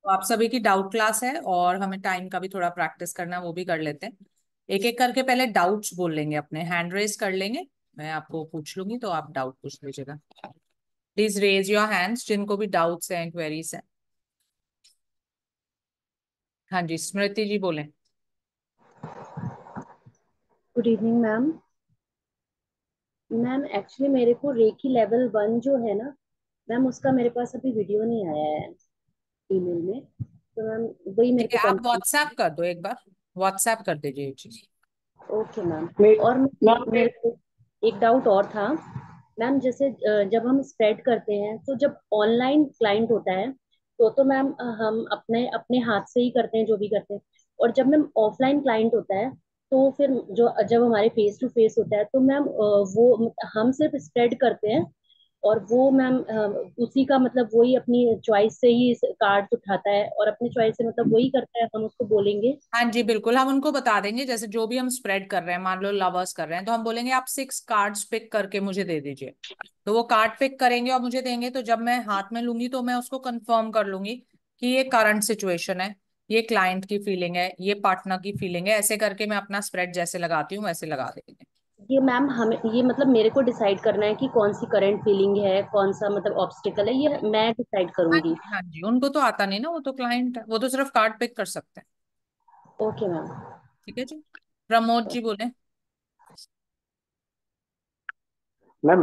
तो आप सभी की डाउट क्लास है और हमें टाइम का भी थोड़ा प्रैक्टिस करना है, वो भी कर लेते हैं। एक एक करके पहले डाउट्स बोल लेंगे, अपने हैंड रेज कर लेंगे। मैं आपको पूछ लूंगी तो आप डाउट पूछ लीजिएगा। प्लीज रेज योर हैंड्स जिनको भी डाउट्स हैं, क्वेरीज हैं। हाँ जी, स्मृति जी बोलें। Good evening ma'am. Ma'am actually मेरे को रेकी लेवल 1 जो है ना मैम, उसका मेरे पास अभी वीडियो नहीं आया है ईमेल में। तो मैम वही मेरे ठीक है, को आप कंफर्म। व्हाट्सएप कर दो एक बार। व्हाट्सएप कर दीजिए ये चीज। Okay ma'am. मे- और मैम मेरे को एक डाउट और था मैम। जैसे जब हम स्प्रेड करते हैं तो जब ऑनलाइन क्लाइंट होता है तो मैम हम अपने अपने हाथ से ही करते हैं जो भी करते हैं। और जब मैम ऑफलाइन क्लाइंट होता है तो फिर जो जब हमारे फेस टू फेस होता है तो मैम वो हम सिर्फ स्प्रेड करते हैं। और वो मैम उसी का मतलब वही अपनी चॉइस से ही कार्ड उठाता है और अपनी चॉइस से मतलब वही करता है, हम उसको बोलेंगे। हाँ जी बिल्कुल, हम उनको बता देंगे। जैसे जो भी हम स्प्रेड कर रहे हैं, मान लो लवर्स कर रहे हैं, तो हम बोलेंगे आप 6 कार्ड्स पिक करके मुझे दे दीजिए। तो वो कार्ड पिक करेंगे और मुझे देंगे। तो जब मैं हाथ में लूंगी तो मैं उसको कंफर्म कर लूंगी कि ये करंट सिचुएशन है, ये क्लाइंट की फीलिंग है, ये पार्टनर की फीलिंग है। ऐसे करके मैं अपना स्प्रेड जैसे लगाती हूँ वैसे लगा देंगे। ये मैम हमें ये मतलब मेरे को डिसाइड करना है कि कौन सी करंट फीलिंग है, कौन सा मतलब ऑब्स्टिकल है, ये मैं डिसाइड हाँ करूंगी। जी हाँ जी, उनको तो आता नहीं ना, वो तो क्लाइंट है, वो तो सिर्फ कार्ड पिक कर सकते हैं। Okay ma'am. ठीक है जी। प्रमोद जी बोले। मैम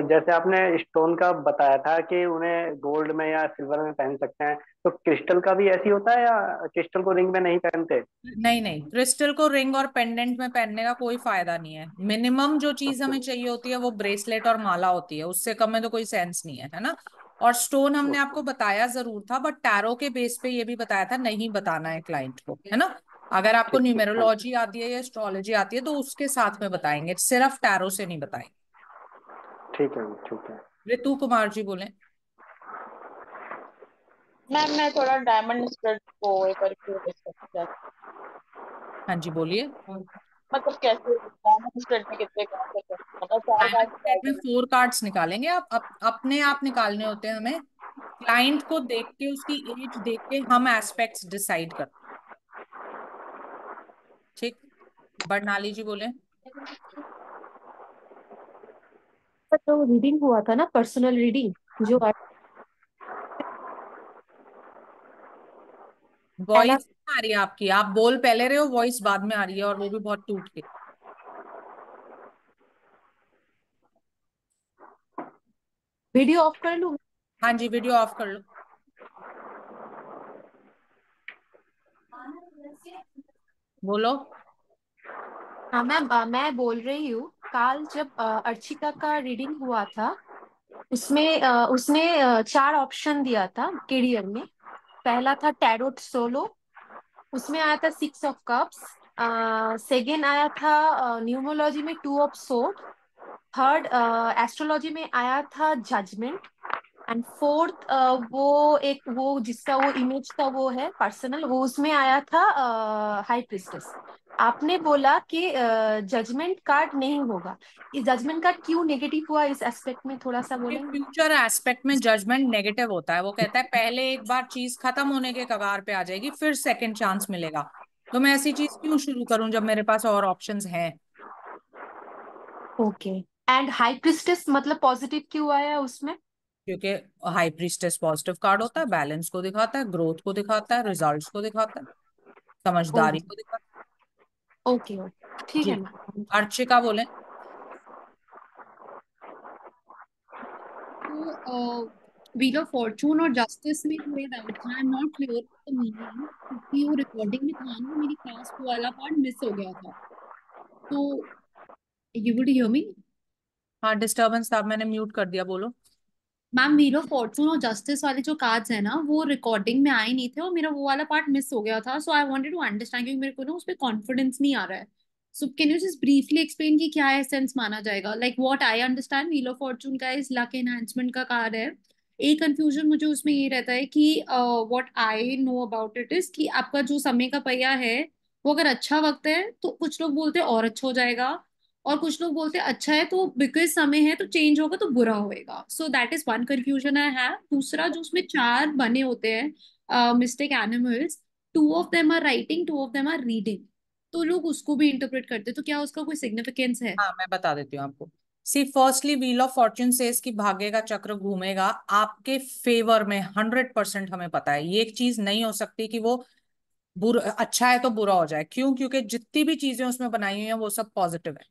जैसे आपने स्टोन का बताया था कि उन्हें गोल्ड में या सिल्वर में पहन सकते हैं, तो क्रिस्टल का भी ऐसी होता है या क्रिस्टल को रिंग में नहीं पहनते? नहीं नहीं, क्रिस्टल को रिंग और पेंडेंट में पहनने का कोई फायदा नहीं है। मिनिमम जो चीज ओके। हमें चाहिए होती है वो ब्रेसलेट और माला होती है, उससे कम में तो कोई सेंस नहीं है, है ना। और स्टोन हमने ओके। आपको बताया जरूर था, बट टैरो के बेस पे ये भी बताया था नहीं बताना है क्लाइंट को, है ना। अगर आपको ठीक ठीक, हाँ। न्यूमेरोलॉजी आती है या एस्ट्रोलॉजी आती है तो उसके साथ में बताएंगे, सिर्फ टैरो से नहीं बताएंगे। ठीक है ठीक है। ऋतु कुमार जी बोले। मैम मैं थोड़ा डायमंड स्टड को एक बार क्यों डिस्कस, हाँ जी बोलिए। मतलब कैसे डायमंड स्टड में कितने कार्ड है, मतलब चार डायमंड कार्ड सेट में निकालते 4 कार्ड्स निकालेंगे आप, अपने आप निकालने होते हैं हमें। क्लाइंट को देख के, उसकी एज देख के हम एस्पेक्ट्स डिसाइड करते हैं। ठीक। बरनाली जी बोले। तो रीडिंग हुआ था ना, पर्सनल रीडिंग जो पहला वॉइस आ रही है आपकी, आप बोल पहले रहे हो, वॉइस बाद में आ रही है और वो भी बहुत टूट के। वीडियो ऑफ कर लूँ? हाँ जी, वीडियो ऑफ कर लो। बोलो। हाँ मैम, मैं बोल रही हूँ कल जब अर्चिका का रीडिंग हुआ था उसमें उसने 4 ऑप्शन दिया था केरियर में। पहला था टैरोट सोलो, उसमें आया था 6 ऑफ कप्स। सेकेंड आया था न्यूमोलॉजी में 2 ऑफ सोर्ड। थर्ड एस्ट्रोलॉजी में आया था जजमेंट। एंड फोर्थ वो एक वो जिसका वो इमेज था वो है पर्सनल, वो उसमें आया था हाई प्रिस्टेस। आपने बोला कि जजमेंट कार्ड नहीं होगा। इस जजमेंट कार्ड क्यों नेगेटिव हुआ, इस एस्पेक्ट में थोड़ा सा बोलेंगे? फ्यूचर एस्पेक्ट में जजमेंट नेगेटिव होता है, वो कहता है पहले एक बार चीज खत्म होने के कगार पे आ जाएगी फिर सेकंड चांस मिलेगा। तो मैं ऐसी चीज क्यों शुरू करूं जब मेरे पास और ऑप्शंस हैं। ओके। एंड हाई प्रिस्टेस मतलब पॉजिटिव क्यों आया उसमें? क्योंकि हाई प्रीस्टेस पॉजिटिव कार्ड होता है, बैलेंस को दिखाता है, ग्रोथ को दिखाता है, रिजल्ट्स को दिखाता है, समझदारी को दिखाता ओके ओके, है ठीक जी। है मैम। अर्चिका बोले। तो व्हील ऑफ फॉर्चून और जस्टिस में थोड़े डाउट था। I am not clear the meaning, क्योंकि वो रिकॉर्डिंग में था ना, मेरी क्लास को वाला पार्ट मिस हो गया था। तो यू वुड हियर मी? हाँ, डिस्टरबेंस था, मैंने म्यूट कर दिया, बोलो। मैम व्हील ऑफ फॉर्चून और जस्टिस वाले जो कार्ड्स है ना, वो रिकॉर्डिंग में आए नहीं थे और मेरा वो वाला पार्ट मिस हो गया था। सो आई वांटेड टू अंडरस्टैंड, क्योंकि मेरे को ना उस पर कॉन्फिडेंस नहीं आ रहा है। So can you just briefly explain कि क्या एसेंस माना जाएगा? Like what I understand, wheel of Fortune का इज लक एनहांसमेंट का कार्ड है। एक कंफ्यूजन मुझे उसमें ये रहता है कि what I know about it is कि आपका जो समय का पहिया है वो अगर अच्छा वक्त है तो कुछ लोग बोलते हैं और अच्छा हो जाएगा, और कुछ लोग बोलते हैं अच्छा है तो बिकॉज समय है तो चेंज होगा तो बुरा होएगा। So that is one confusion I have. दूसरा जो उसमें चार बने होते हैं, mistake animals, 2 of them are writing, 2 of them are reading, तो लोग उसको भी इंटरप्रेट करते हैं, तो क्या उसका कोई सिग्निफिकेंस है? हाँ, मैं बता देती हूँ आपको। See, firstly wheel of fortune says कि भाग्य का चक्र घूमेगा आपके फेवर में 100%। हमें पता है ये एक चीज नहीं हो सकती कि वो बुरा अच्छा है तो बुरा हो जाए। क्यों? क्योंकि जितनी भी चीजें उसमें बनाई हुई हैं वो सब पॉजिटिव है।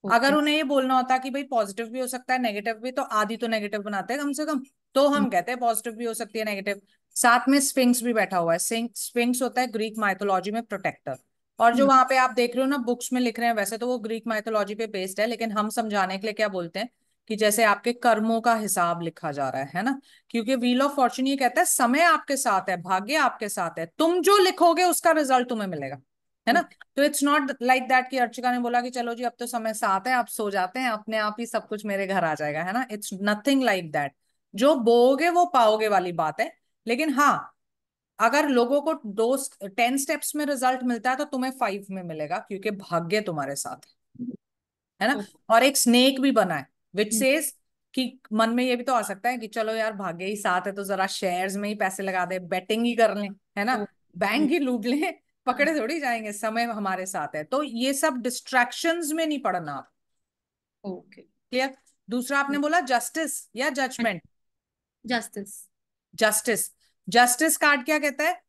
अगर ओके। उन्हें ये बोलना होता कि भाई पॉजिटिव भी हो सकता है नेगेटिव भी, तो आधी तो नेगेटिव बनाते हैं कम से कम। तो हम कहते हैं पॉजिटिव भी हो सकती है नेगेटिव। साथ में स्फिंक्स भी बैठा हुआ है। स्फिंक्स होता है ग्रीक माइथोलॉजी में प्रोटेक्टर। और जो वहां पे आप देख रहे हो ना बुक्स में लिख रहे हैं, वैसे तो वो ग्रीक माइथोलॉजी पे बेस्ड है, लेकिन हम समझाने के लिए क्या बोलते हैं कि जैसे आपके कर्मों का हिसाब लिखा जा रहा है ना। क्योंकि व्हील ऑफ फॉर्च्यून ये कहता है समय आपके साथ है, भाग्य आपके साथ है, तुम जो लिखोगे उसका रिजल्ट तुम्हें मिलेगा, है ना। तो इट्स नॉट लाइक दैट कि अर्चिका ने बोला कि चलो जी अब तो समय साथ है, आप सो जाते हैं, अपने आप ही सब कुछ मेरे घर आ जाएगा, है ना। It's nothing like that. जो बोओगे वो पाओगे वाली बात है। लेकिन हाँ, अगर लोगों को 10 स्टेप्स में रिजल्ट मिलता है तो तुम्हें 5 में मिलेगा, क्योंकि भाग्य तुम्हारे साथ है ना। और एक स्नेक भी बना है विच सेज कि मन में ये भी तो आ सकता है कि चलो यार भाग्य ही साथ है तो जरा शेयर्स में ही पैसे लगा दे, बेटिंग ही कर लें, है ना, बैंक ही लूट लें, पकड़े थोड़ी जाएंगे, समय हमारे साथ है। तो ये सब डिस्ट्रैक्शंस में नहीं पड़ना आप। ओके। क्लियर? दूसरा आपने बोला जस्टिस या judgement. Justice. Justice. Justice card क्या कहता है?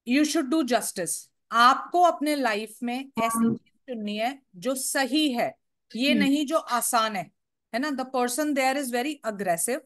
You should do justice. आपको अपने लाइफ में ऐसी चीज चुननी है जो सही है, ये नहीं जो आसान है ना। The person there is very aggressive,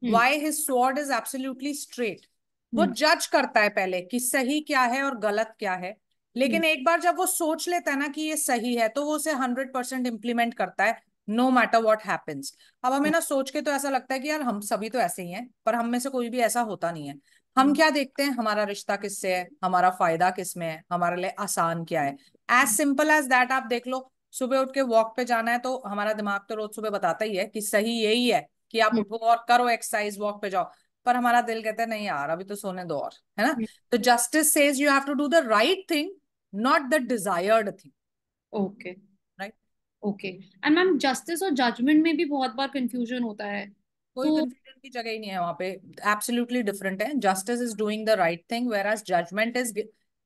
why his sword is absolutely straight. वो जज करता है पहले कि सही क्या है और गलत क्या है, लेकिन एक बार जब वो सोच लेता है ना कि ये सही है, तो वो उसे 100% इम्प्लीमेंट करता है, नो मैटर व्हाट हैपेंस। अब हमें ना सोच के तो ऐसा लगता है कि यार हम सभी तो ऐसे ही हैं, पर हम में से कोई भी ऐसा होता नहीं है। हम क्या देखते हैं, हमारा रिश्ता किससे है, हमारा फायदा किस में है, हमारे लिए आसान क्या है। As simple as that. आप देख लो, सुबह उठ के वॉक पे जाना है तो हमारा दिमाग तो रोज सुबह बताता ही है कि सही यही है कि आप उठो और करो एक्सरसाइज, वॉक पे जाओ। पर हमारा दिल कहता है नहीं यार अभी तो सोने दो, और है ना। तो justice says you have to do the right thing, not the desired thing. Okay. Right. Okay. And ma'am justice और जजमेंट में भी बहुत बार कंफ्यूजन होता है, कोई तो कंफ्यूजन की जगह ही नहीं है वहां पे। एब्सोल्युटली डिफरेंट है। Justice is doing the right thing, whereas judgement is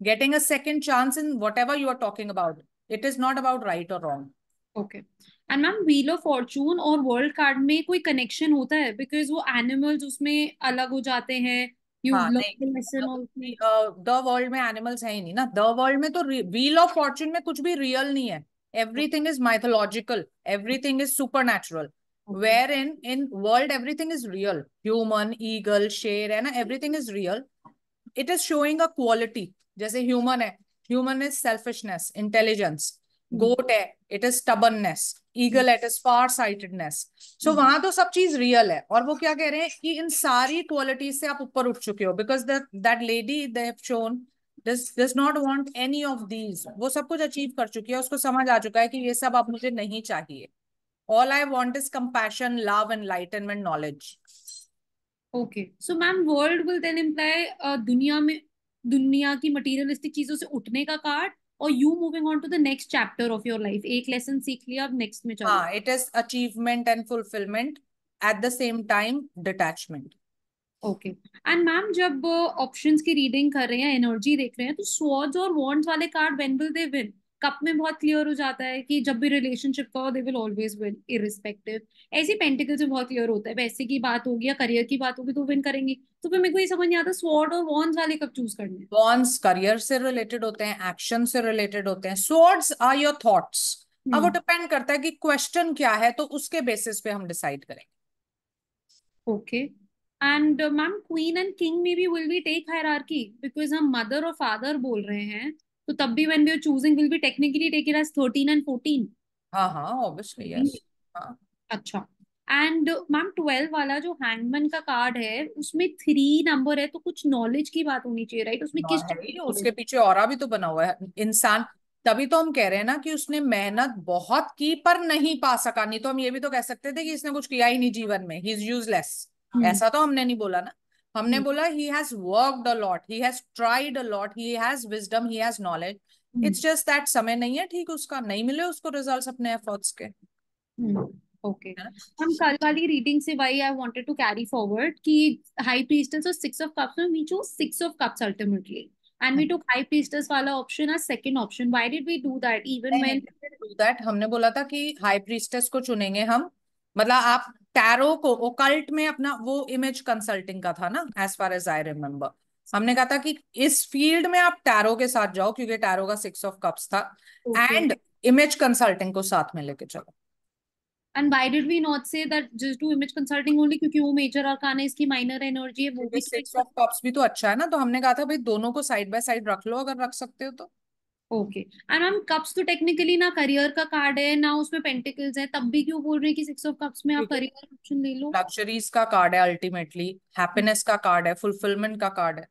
getting a second chance in whatever you are talking about. It is not about right और wrong. Okay. And ma'am wheel of fortune और world card में कोई connection होता है, because वो animals उसमें अलग हो जाते हैं, यू हाँ नहीं, learn lesson also. The world में एनिमल्स है ही नहीं ना। द वर्ल्ड में तो व्हील ऑफ फॉर्च्यून में कुछ भी रियल नहीं है। Everything is mythological, everything is super natural. Okay. Where in world everything is real. Human, eagle, शेर, है ना, everything is real. It is showing a quality. जैसे ह्यूमन है, human is selfishness, intelligence. Goat है, it is stubbornness. Eagle, it is far sightedness. So वहां तो सब चीज रियल है। और वो क्या कह रहे हैं कि इन सारी क्वालिटीज से आप ऊपर उठ चुके हो, because that lady they have shown does not want any of these. वो सब कुछ अचीव कर चुकी है, उसको समझ आ चुका है कि ये सब अब मुझे नहीं चाहिए। All I want is compassion, love, enlightenment, knowledge. Okay, so ma'am world will then imply दुनिया में, दुनिया की मटेरियलिस्टिक चीजों से उठने का कार्ड, और you moving on to the next chapter of your life, एक लेसन सीख लिया अब नेक्स्ट में चलो। हाँ, it is achievement and fulfilment at the same time detachment. Okay. And ma'am जब ऑप्शंस की रीडिंग कर रहे हैं, एनर्जी देख रहे हैं, तो स्वॉर्ड्स और वॉन्ड्स वाले card when will they win? Cup में बहुत क्लियर हो जाता है कि जब भी रिलेशनशिप का हो they will always win irrespective. ऐसे पेंटिकल्स में बहुत क्लियर होता है, पैसे की बात होगी या करियर की बात होगी तो विन करेंगे। तो फिर मेरे को ये समझ नहीं आता स्वॉर्ड और वॉन्ड्स वाले कब चूज करने हैं। बॉन्ड्स करियर से रिलेटेड होते हैं, एक्शन से रिलेटेड होते हैं। Swords are your thoughts. अब वो डिपेंड करता है कि क्वेश्चन क्या है, तो उसके बेसिस पे हम डिसाइड करेंगे। Okay. And ma'am queen and king में भी will we take hierarchy, because हम मदर और फादर बोल रहे हैं, तो तब भी when we are choosing will be technically take it as 13 and 14। हाँ हाँ, ऑब्वियसली यस। हाँ अच्छा। एंड मैम 12 वाला जो हैंगमैन का कार्ड है उसमें 3 नंबर है, तो कुछ नॉलेज की बात होनी चाहिए, राइट? उसमें किस है चीज की ही, नॉलेज उसके है? पीछे और भी तो बना हुआ है इंसान। तभी तो हम कह रहे हैं ना कि उसने मेहनत बहुत की पर नहीं पा सका। नहीं तो हम ये भी तो कह सकते थे कि इसने कुछ किया ही नहीं जीवन में, ही इज यूजलेस। हम्म। ऐसा तो हमने नहीं बोला ना। हमने हम्म। बोला he has worked a lot, he has tried a lot, he has wisdom, he has knowledge. Hmm. It's just that समय नहीं है ठीक, उसका नहीं मिले उसको रिजल्ट्स अपने एफर्ट्स के। हम्म। ओके। है ना। हम कल वाली रीडिंग से वही I wanted to carry forward कि हाई प्रीस्टेस और 6 of cups में we choose 6 of cups ultimately, and we took high priestess वाला option as second option. Why did we do that even नहीं नहीं, व्हेन? डू दैट हमने बोला था कि हाई प्रीस्टेस को चुनेंगे हम, मतलब आप टैरो को ओकल्ट में अपना वो इमेज कंसल्टिंग का था ना, as far as I remember. हमने कहा था कि इस फील्ड में आप टैरो के साथ जाओ क्योंकि टैरो का 6 of cups था, ओके। एंड इमेज कंसल्टिंग को साथ में लेके चलो। And why did we not say that just do image consulting only, क्योंकि वो मेजर आर्कान है, इसकी माइनर एनर्जी है, वो क्योंकि भी तो सिक्स एक। ऑफ कप्स भी तो अच्छा है ना, तो हमने कहा था भाई दोनों को साइड बाय साइड रख लो अगर रख सकते हो तो। ओके। एंड मैम कप्स तो टेक्निकली ना करियर का कार्ड है ना उसमें पेंटिकल्स है, तब भी क्यों बोल रहे हैं कि 6 of cups में आप क्योंकि करियर ऑप्शन ले लो? लग्जरीज का कार्ड है, अल्टीमेटली हैप्पीनेस का कार्ड है, फुलफिलमेंट का कार्ड है।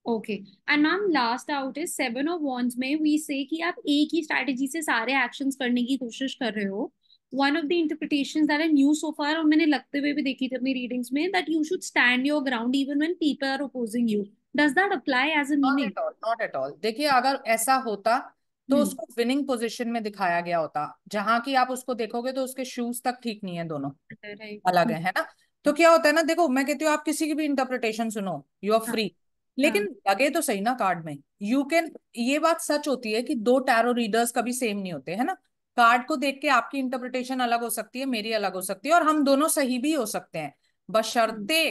Okay. And ma'am last out is 7 of wands में वी से कि आप एक ही स्ट्रैटेजी से सारे एक्शंस करने की कोशिश कर रहे हो। One of the interpretations that I knew so far, और मैंने लगते हुए भी देखी थी अपनी रीडिंग्स में, that you should stand your ground even when people are opposing you. Does that apply as a not meaning? At all, not at all. देखिए अगर ऐसा होता तो हम्म। उसको विनिंग पोजीशन में दिखाया गया होता, जहां की आप उसको देखोगे तो उसके शूज तक ठीक नहीं है, दोनों अलग राइट। है ना। तो क्या होता है ना, देखो मैं कहती हूँ आप किसी की भी इंटरप्रिटेशन सुनो, यू आर हाँ फ्री, हाँ। लेकिन लगे तो सही ना कार्ड में, यू कैन, ये बात सच होती है कि दो टैरो रीडर्स कभी सेम नहीं होते है ना। कार्ड को देख के आपकी इंटरप्रिटेशन अलग हो सकती है, मेरी अलग हो सकती है, और हम दोनों सही भी हो सकते हैं, हम्म, बशर्ते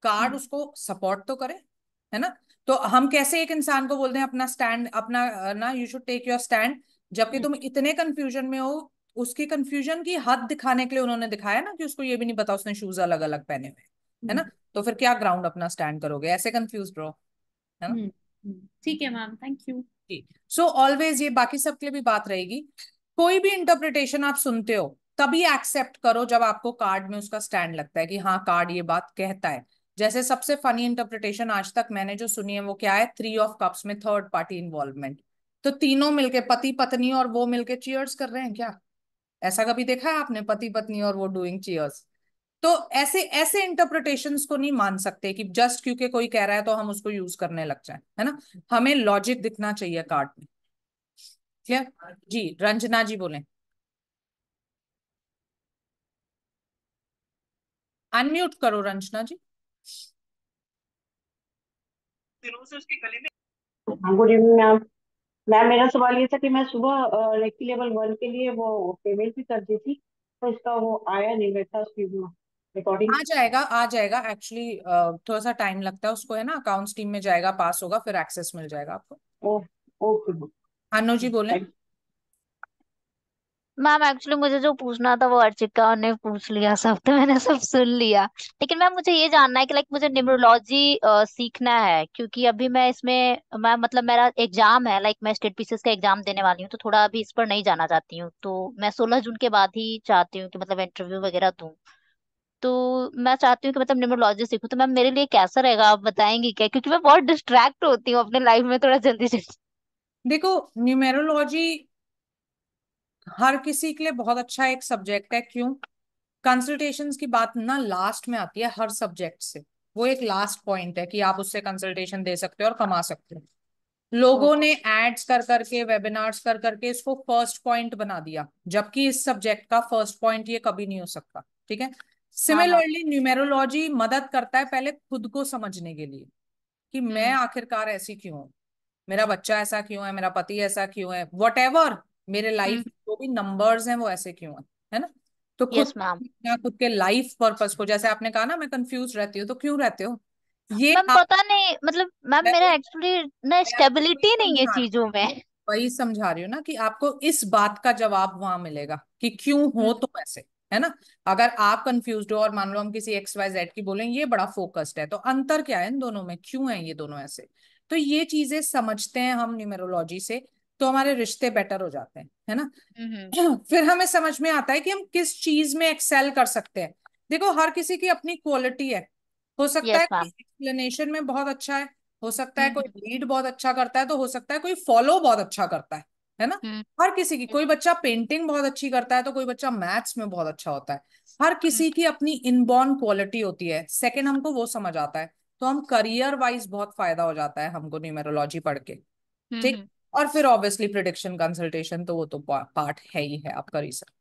कार्ड हम्म, उसको सपोर्ट तो करे, है ना। तो हम कैसे एक इंसान को बोलते हैं अपना स्टैंड, अपना ना you should take your stand, जबकि हम्म, तुम इतने कंफ्यूजन में हो। उसकी कंफ्यूजन की हद दिखाने के लिए उन्होंने दिखाया ना कि उसको ये भी नहीं पता उसने शूज अलग अलग पहने हुए हैं, है हम्म, ना। तो फिर क्या ग्राउंड अपना स्टैंड करोगे, ऐसे कंफ्यूज रहो, है ना। ठीक है ma'am, thank you. So always ये बाकी सबके लिए भी बात रहेगी, कोई भी इंटरप्रिटेशन आप सुनते हो तभी एक्सेप्ट करो जब आपको कार्ड में उसका स्टैंड लगता है कि हाँ कार्ड ये बात कहता है। जैसे सबसे फनी इंटरप्रिटेशन आज तक मैंने जो सुनी है वो क्या है, 3 of cups में थर्ड पार्टी इन्वॉल्वमेंट। तो तीनों मिलके पति पत्नी और वो मिलके चीयर्स कर रहे हैं क्या? ऐसा कभी देखा है आपने, पति पत्नी और वो डूइंग चीयर्स? तो ऐसे ऐसे इंटरप्रिटेशंस को नहीं मान सकते कि जस्ट क्योंकि कोई कह रहा है तो हम उसको यूज करने लग जाए, है ना। हमें लॉजिक दिखना चाहिए कार्ड में। क्लियर जी? रंजना जी बोले, अनम्यूट करो रंजना जी। हाँ, गुड इवनिंग मैम। मैम मेरा सवाल ये था कि मैं सुबह रेकी लेवल 1 के लिए वो पेमेंट भी कर दी थी, तो इसका वो आया नहीं बैठा स्क्रीन में रिकॉर्डिंग। आ जाएगा आ जाएगा, एक्चुअली थोड़ा सा टाइम लगता है उसको, है ना। अकाउंट्स टीम में जाएगा, पास होगा, फिर एक्सेस मिल जाएगा आपको। ओ, ओके अनु जी बोले। थैंक। मैम एक्चुअली मुझे जो पूछना था वो अर्चिका ने पूछ लिया सब, तो मैंने सब सुन लिया। लेकिन मैम मुझे ये जानना है कि लाइक मुझे न्यूमरोलॉजी सीखना है, क्योंकि अभी मैं इसमें मैं मतलब मेरा एग्जाम है, लाइक मैं स्टेट पीसीएस का एग्जाम देने वाली हूँ, तो थोड़ा अभी इस पर नहीं जाना चाहती हूँ, तो मैं 16 जून के बाद ही चाहती हूँ कि मतलब इंटरव्यू वगैरह दूँ। तो मैं चाहती हूँ कि मतलब न्यूमरोलॉजी सीखूं, तो मैम मेरे लिए कैसा रहेगा, आप बताएंगी क्या, क्योंकि मैं बहुत डिस्ट्रैक्ट होती हूँ अपने लाइफ में थोड़ा जल्दी जल्दी। देखो न्यूमेरोलॉजी हर किसी के लिए बहुत अच्छा एक सब्जेक्ट है, क्यों? कंसल्टेशंस की बात ना लास्ट में आती है हर सब्जेक्ट से, वो एक लास्ट पॉइंट है कि आप उससे कंसल्टेशन दे सकते हो और कमा सकते हो। लोगों ने एड्स कर करके, वेबिनार्स कर करके इसको फर्स्ट पॉइंट बना दिया, जबकि इस सब्जेक्ट का फर्स्ट पॉइंट ये कभी नहीं हो सकता, ठीक है। हाँ मैम। सिमिलरली न्यूमेरोलॉजी मदद करता है पहले खुद को समझने के लिए कि मैं हम्म। आखिरकार ऐसी क्यों हूं, मेरा बच्चा ऐसा क्यों है, मेरा पति ऐसा क्यों है, वट एवर मेरे लाइफ हम्म। जो भी नंबर्स हैं वो ऐसे क्यों है ना। तो खुद यस मैम। या खुद के लाइफ पर्पस को, जैसे आपने कहा ना मैं कंफ्यूज रहती हूँ, तो क्यों रहते हो ये मैम आप, पता नहीं, मतलब मैम मैं मेरा एक्चुअली ना मैं आपको वही स्टेबिलिटी नहीं है समझा चीजों में। वही समझा रही हूँ ना कि आपको इस बात का जवाब वहां मिलेगा कि क्यों हो हम्म। तुम ऐसे, है ना। अगर आप कंफ्यूज हो और मान लो हम किसी एक्स वाई जेड की बोलें ये बड़ा फोकस्ड है, तो अंतर क्या है इन दोनों में, क्यों है ये दोनों ऐसे। तो ये चीजें समझते हैं हम न्यूमेरोलॉजी से, तो हमारे रिश्ते बेटर हो जाते हैं, है ना। हम्म। फिर हमें समझ में आता है कि हम किस चीज में एक्सेल कर सकते हैं। देखो हर किसी की अपनी क्वालिटी है, हो सकता है यस कोई मैम। एक्सप्लेनेशन में बहुत अच्छा है, हो सकता है कोई हम्म। लीड बहुत अच्छा करता है, तो हो सकता है कोई फॉलो बहुत अच्छा करता है ना। हम्म। हर किसी की, कोई बच्चा पेंटिंग बहुत अच्छी करता है तो कोई बच्चा मैथ्स में बहुत अच्छा होता है। हर हम्म। किसी की अपनी इनबॉर्न क्वालिटी होती है, सेकंड हमको वो समझ आता है, तो हम करियर वाइज बहुत फायदा हो जाता है हमको न्यूमेरोलॉजी पढ़ के, ठीक। हम्म। और फिर ऑब्वियसली प्रिडिक्शन कंसल्टेशन तो वो तो पार्ट है ही है आपका रिसर्च।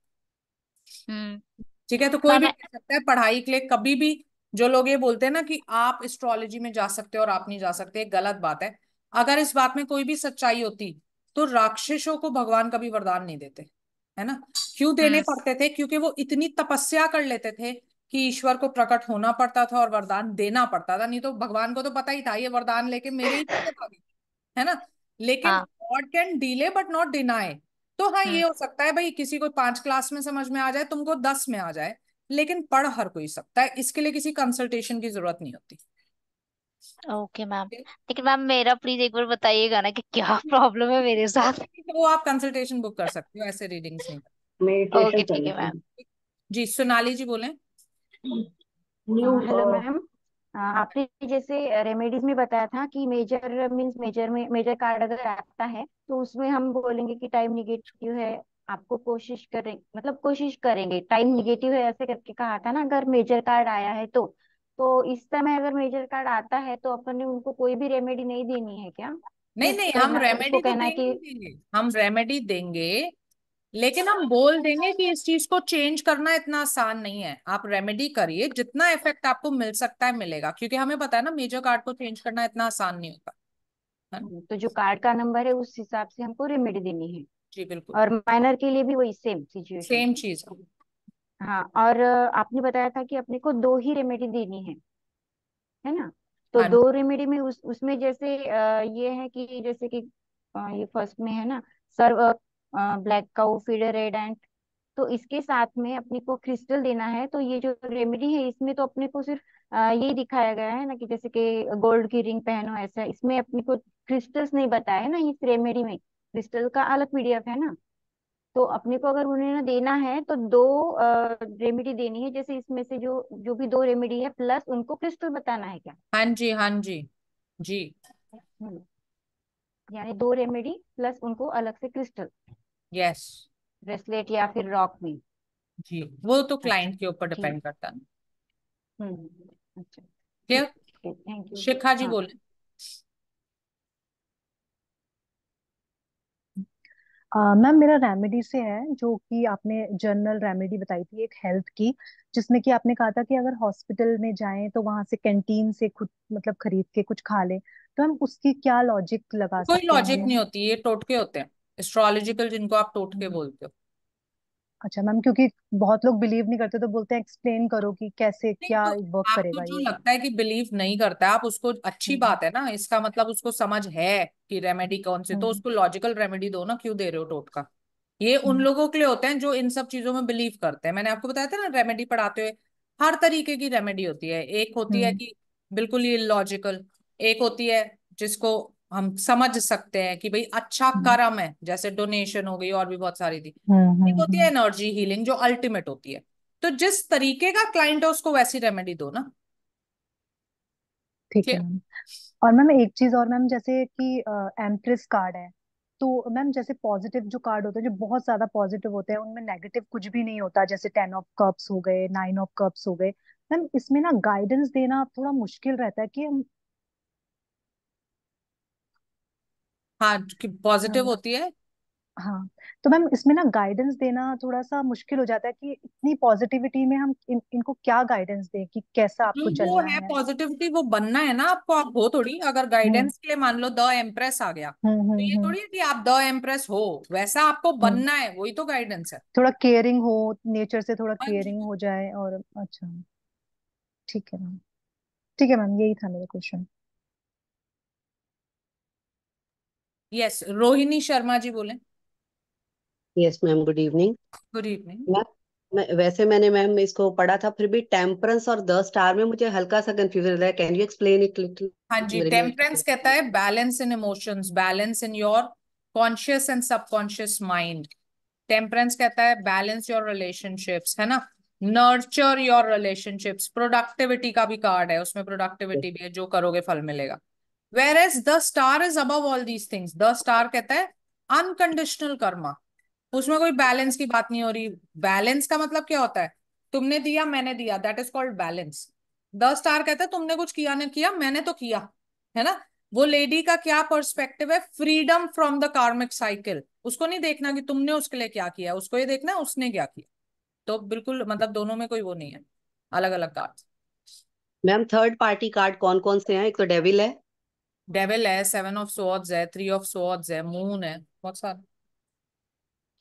हम्म। ठीक है, तो कोई मैम भी कह सकता है पढ़ाई के लिए कभी भी। जो लोग ये बोलते हैं ना कि आप एस्ट्रोलॉजी में जा सकते हो और आप नहीं जा सकते, ये गलत बात है। अगर इस बात में कोई भी सच्चाई होती तो राक्षसों को भगवान कभी वरदान नहीं देते, है ना। क्यों देने हम्म। पड़ते थे? क्योंकि वो इतनी तपस्या कर लेते थे कि ईश्वर को प्रकट होना पड़ता था और वरदान देना पड़ता था। नहीं तो भगवान को तो पता ही था ये वरदान लेके मेरे ही पीछे भागे, है ना। लेकिन हाँ। God can delay but not deny. तो हाँ, ये हम्म। हो सकता है भाई किसी को 5 क्लास में समझ में आ जाए, तुमको 10 में आ जाए, लेकिन पढ़ हर कोई सकता है, इसके लिए किसी कंसल्टेशन की जरूरत नहीं होती। ओके मैम, लेकिन मैम मेरा प्लीज एक बार बताइएगा ना कि क्या प्रॉब्लम है मेरे साथ। तो वो आप कंसल्टेशन बुक कर सकते हो, ऐसे रीडिंग्स नहीं कर। ओके मेडिटेशन ठीक करनी है मैम। जी, सोनाली जी बोले। न्यू। Hello ma'am. आपने जैसे रेमेडीज में बताया था कि मेजर मींस मेजर में मेजर कार्ड अगर आता है तो उसमें हम बोलेंगे कि टाइम निगेटिव है, आपको कोशिश करें मतलब कोशिश करेंगे, टाइम निगेटिव है ऐसे करके कहा था ना, अगर मेजर कार्ड आया है तो इस समय अगर मेजर कार्ड आता है तो अपन ने उनको कोई भी रेमेडी नहीं देनी है क्या? नहीं सिर्फ नहीं, हम करना उसको रेमेडी तो कहना है देंगे कि ही देंगे, हम रेमेडी देंगे। लेकिन हम बोल देंगे कि इस चीज को चेंज करना इतना आसान नहीं है, आप रेमेडी करिए, जितना इफेक्ट आपको मिल सकता है मिलेगा, क्योंकि हमें पता है ना मेजर कार्ड को चेंज करना इतना आसान नहीं होता, है ना। तो जो कार्ड का नंबर है उस हिसाब से हमको रेमेडी देनी है। जी बिल्कुल, और माइनर के लिए भी वही सेम सिचुएशन। सेम चीज। हाँ, और आपने बताया था कि अपने को दो ही रेमेडी देनी है ना? तो हाँ दो रेमेडी में उसमें जैसे ये है कि जैसे कि ये फर्स्ट में है ना, serve black cow feed red ant, तो इसके साथ में अपने को क्रिस्टल देना है। तो ये जो रेमेडी है इसमें तो अपने को सिर्फ यही दिखाया गया है ना कि जैसे कि गोल्ड की रिंग पहनो, ऐसा। इसमें अपने को क्रिस्टल्स नहीं बताया है ना इस रेमेडी में, क्रिस्टल का अलग पीडीएफ है ना। तो अपने को अगर उन्हें ना देना है तो दो रेमेडी देनी है, जैसे इसमें से जो जो भी दो रेमेडी है प्लस उनको क्रिस्टल बताना है क्या? हाँ जी, हाँ जी। जी। हम्म, यानी दो रेमेडी प्लस उनको अलग से क्रिस्टल, यस। ब्रेसलेट या फिर रॉक में। जी, वो तो अच्छा, क्लाइंट के ऊपर ठीक। डिपेंड करता है। अच्छा, क्लियर। ठीक है, थैंक यू। शिखा जी हाँ। बोले। मैम मेरा रेमेडी से है, जो कि आपने जनरल रेमेडी बताई थी एक हेल्थ की, जिसमें कि आपने कहा था कि अगर हॉस्पिटल में जाएं तो वहां से कैंटीन से खुद मतलब खरीद के कुछ खा लें। तो हम उसकी क्या लॉजिक लगा कोई सकते हैं लॉजिक हमें? नहीं होती, ये टोटके होते हैं, एस्ट्रोलॉजिकल, जिनको आप टोटके हम्म, बोलते हो। अच्छा मैम, क्योंकि बहुत लोग बिलीव नहीं करते तो बोलते हैं एक्सप्लेन करो कि कैसे नहीं क्या तो वर्क आपको करेगा जो ये। लगता है कि बिलीव नहीं करता है, आप उसको, अच्छी हम्म बात है ना, इसका मतलब उसको समझ है कि रेमेडी कौन सी, तो हम्म उसको लॉजिकल रेमेडी दो ना, क्यों दे रहे हो टोटका। ये उन हम्म लोगों के लिए होते हैं जो इन सब चीजों में बिलीव करते हैं। मैंने आपको बताया था ना रेमेडी पढ़ाते हुए, हर तरीके की रेमेडी होती है। एक होती है हम्म कि बिल्कुल ही लॉजिकल, एक होती है जिसको हम समझ सकते हैं कि भाई अच्छा हम्म कर्म है, जैसे डोनेशन हो गई और भी बहुत सारी थी। एक होती है हम्म। एनर्जी हीलिंग जो अल्टीमेट होती है। तो जिस तरीके का क्लाइंट है उसको वैसी रेमेडी दो ना। ठीक है क्लियर। मैम। और मैम एक चीज और मैम, जैसे कि एम्प्रेस कार्ड है, तो मैम जैसे पॉजिटिव जो कार्ड होते हैं जो बहुत ज्यादा पॉजिटिव होते हैं उनमें नेगेटिव कुछ भी नहीं होता, जैसे 10 ऑफ कप्स हो गए, 9 ऑफ कप्स हो गए। मैम इसमें ना गाइडेंस देना थोड़ा मुश्किल रहता है कि हम। हाँ, पॉजिटिव होती है। हाँ, तो मैम इसमें ना गाइडेंस देना थोड़ा सा मुश्किल हो जाता है कि इतनी पॉजिटिविटी में हम इनको क्या गाइडेंस दें कि कैसा जो आपको वो चलना है है। पॉजिटिविटी, वो बनना है ना आपको, आप हो थोड़ी, अगर हम्म गाइडेंस के लिए मान लो द एम्प्रेस आ गया, तो ये हम्म। थोड़ी है कि आप द एम्प्रेस हो, वैसा आपको हम्म बनना है, वही तो गाइडेंस है। थोड़ा केयरिंग हो, नेचर से थोड़ा हाँ जी। केयरिंग हो जाए और अच्छा। ठीक है मैम। ठीक है मैम, यही था मेरा क्वेश्चन। यस, रोहिणी शर्मा जी बोले। Yes ma'am, good evening. Good evening. Ma'am, वैसे मैंने मैम इसको पढ़ा था, फिर भी टेम्परेंस और द स्टार में मुझे हल्का सा कंफ्यूजन रहता है। Can you explain it little? हाँ जी, वेरी मच। टेम्परेंस कहता है balance in emotions, balance in your conscious and subconscious mind. Temperance कहता है बैलेंस योर रिलेशनशिप्स, है ना, नर्चर योर रिलेशनशिप्स। प्रोडक्टिविटी का भी कार्ड है, उसमें प्रोडक्टिविटी भी है, जो करोगे फल मिलेगा। Whereas the star is above all these things, the star कहता है अनकंडीशनल कर्मा। उसमें कोई बैलेंस की बात नहीं हो रही। बैलेंस का मतलब क्या होता है? तुमने दिया मैंने दिया, that is called balance. The star कहता है तुमने कुछ किया नहीं किया, मैंने तो किया, है ना। वो लेडी का क्या पर्सपेक्टिव है? फ्रीडम फ्रॉम द कार्मिक साइकिल। उसको नहीं देखना कि तुमने उसके लिए क्या किया, उसको ये देखना है उसने क्या किया। तो बिल्कुल मतलब दोनों में कोई वो नहीं है, अलग अलग card. Ma'am third party card कौन कौन से हैं? एक तो डेविल है। डेविल है, 7 ऑफ स्वॉर्ड्स है, 3 ऑफ स्वॉर्ड्स है, मून है, बहुत सारे।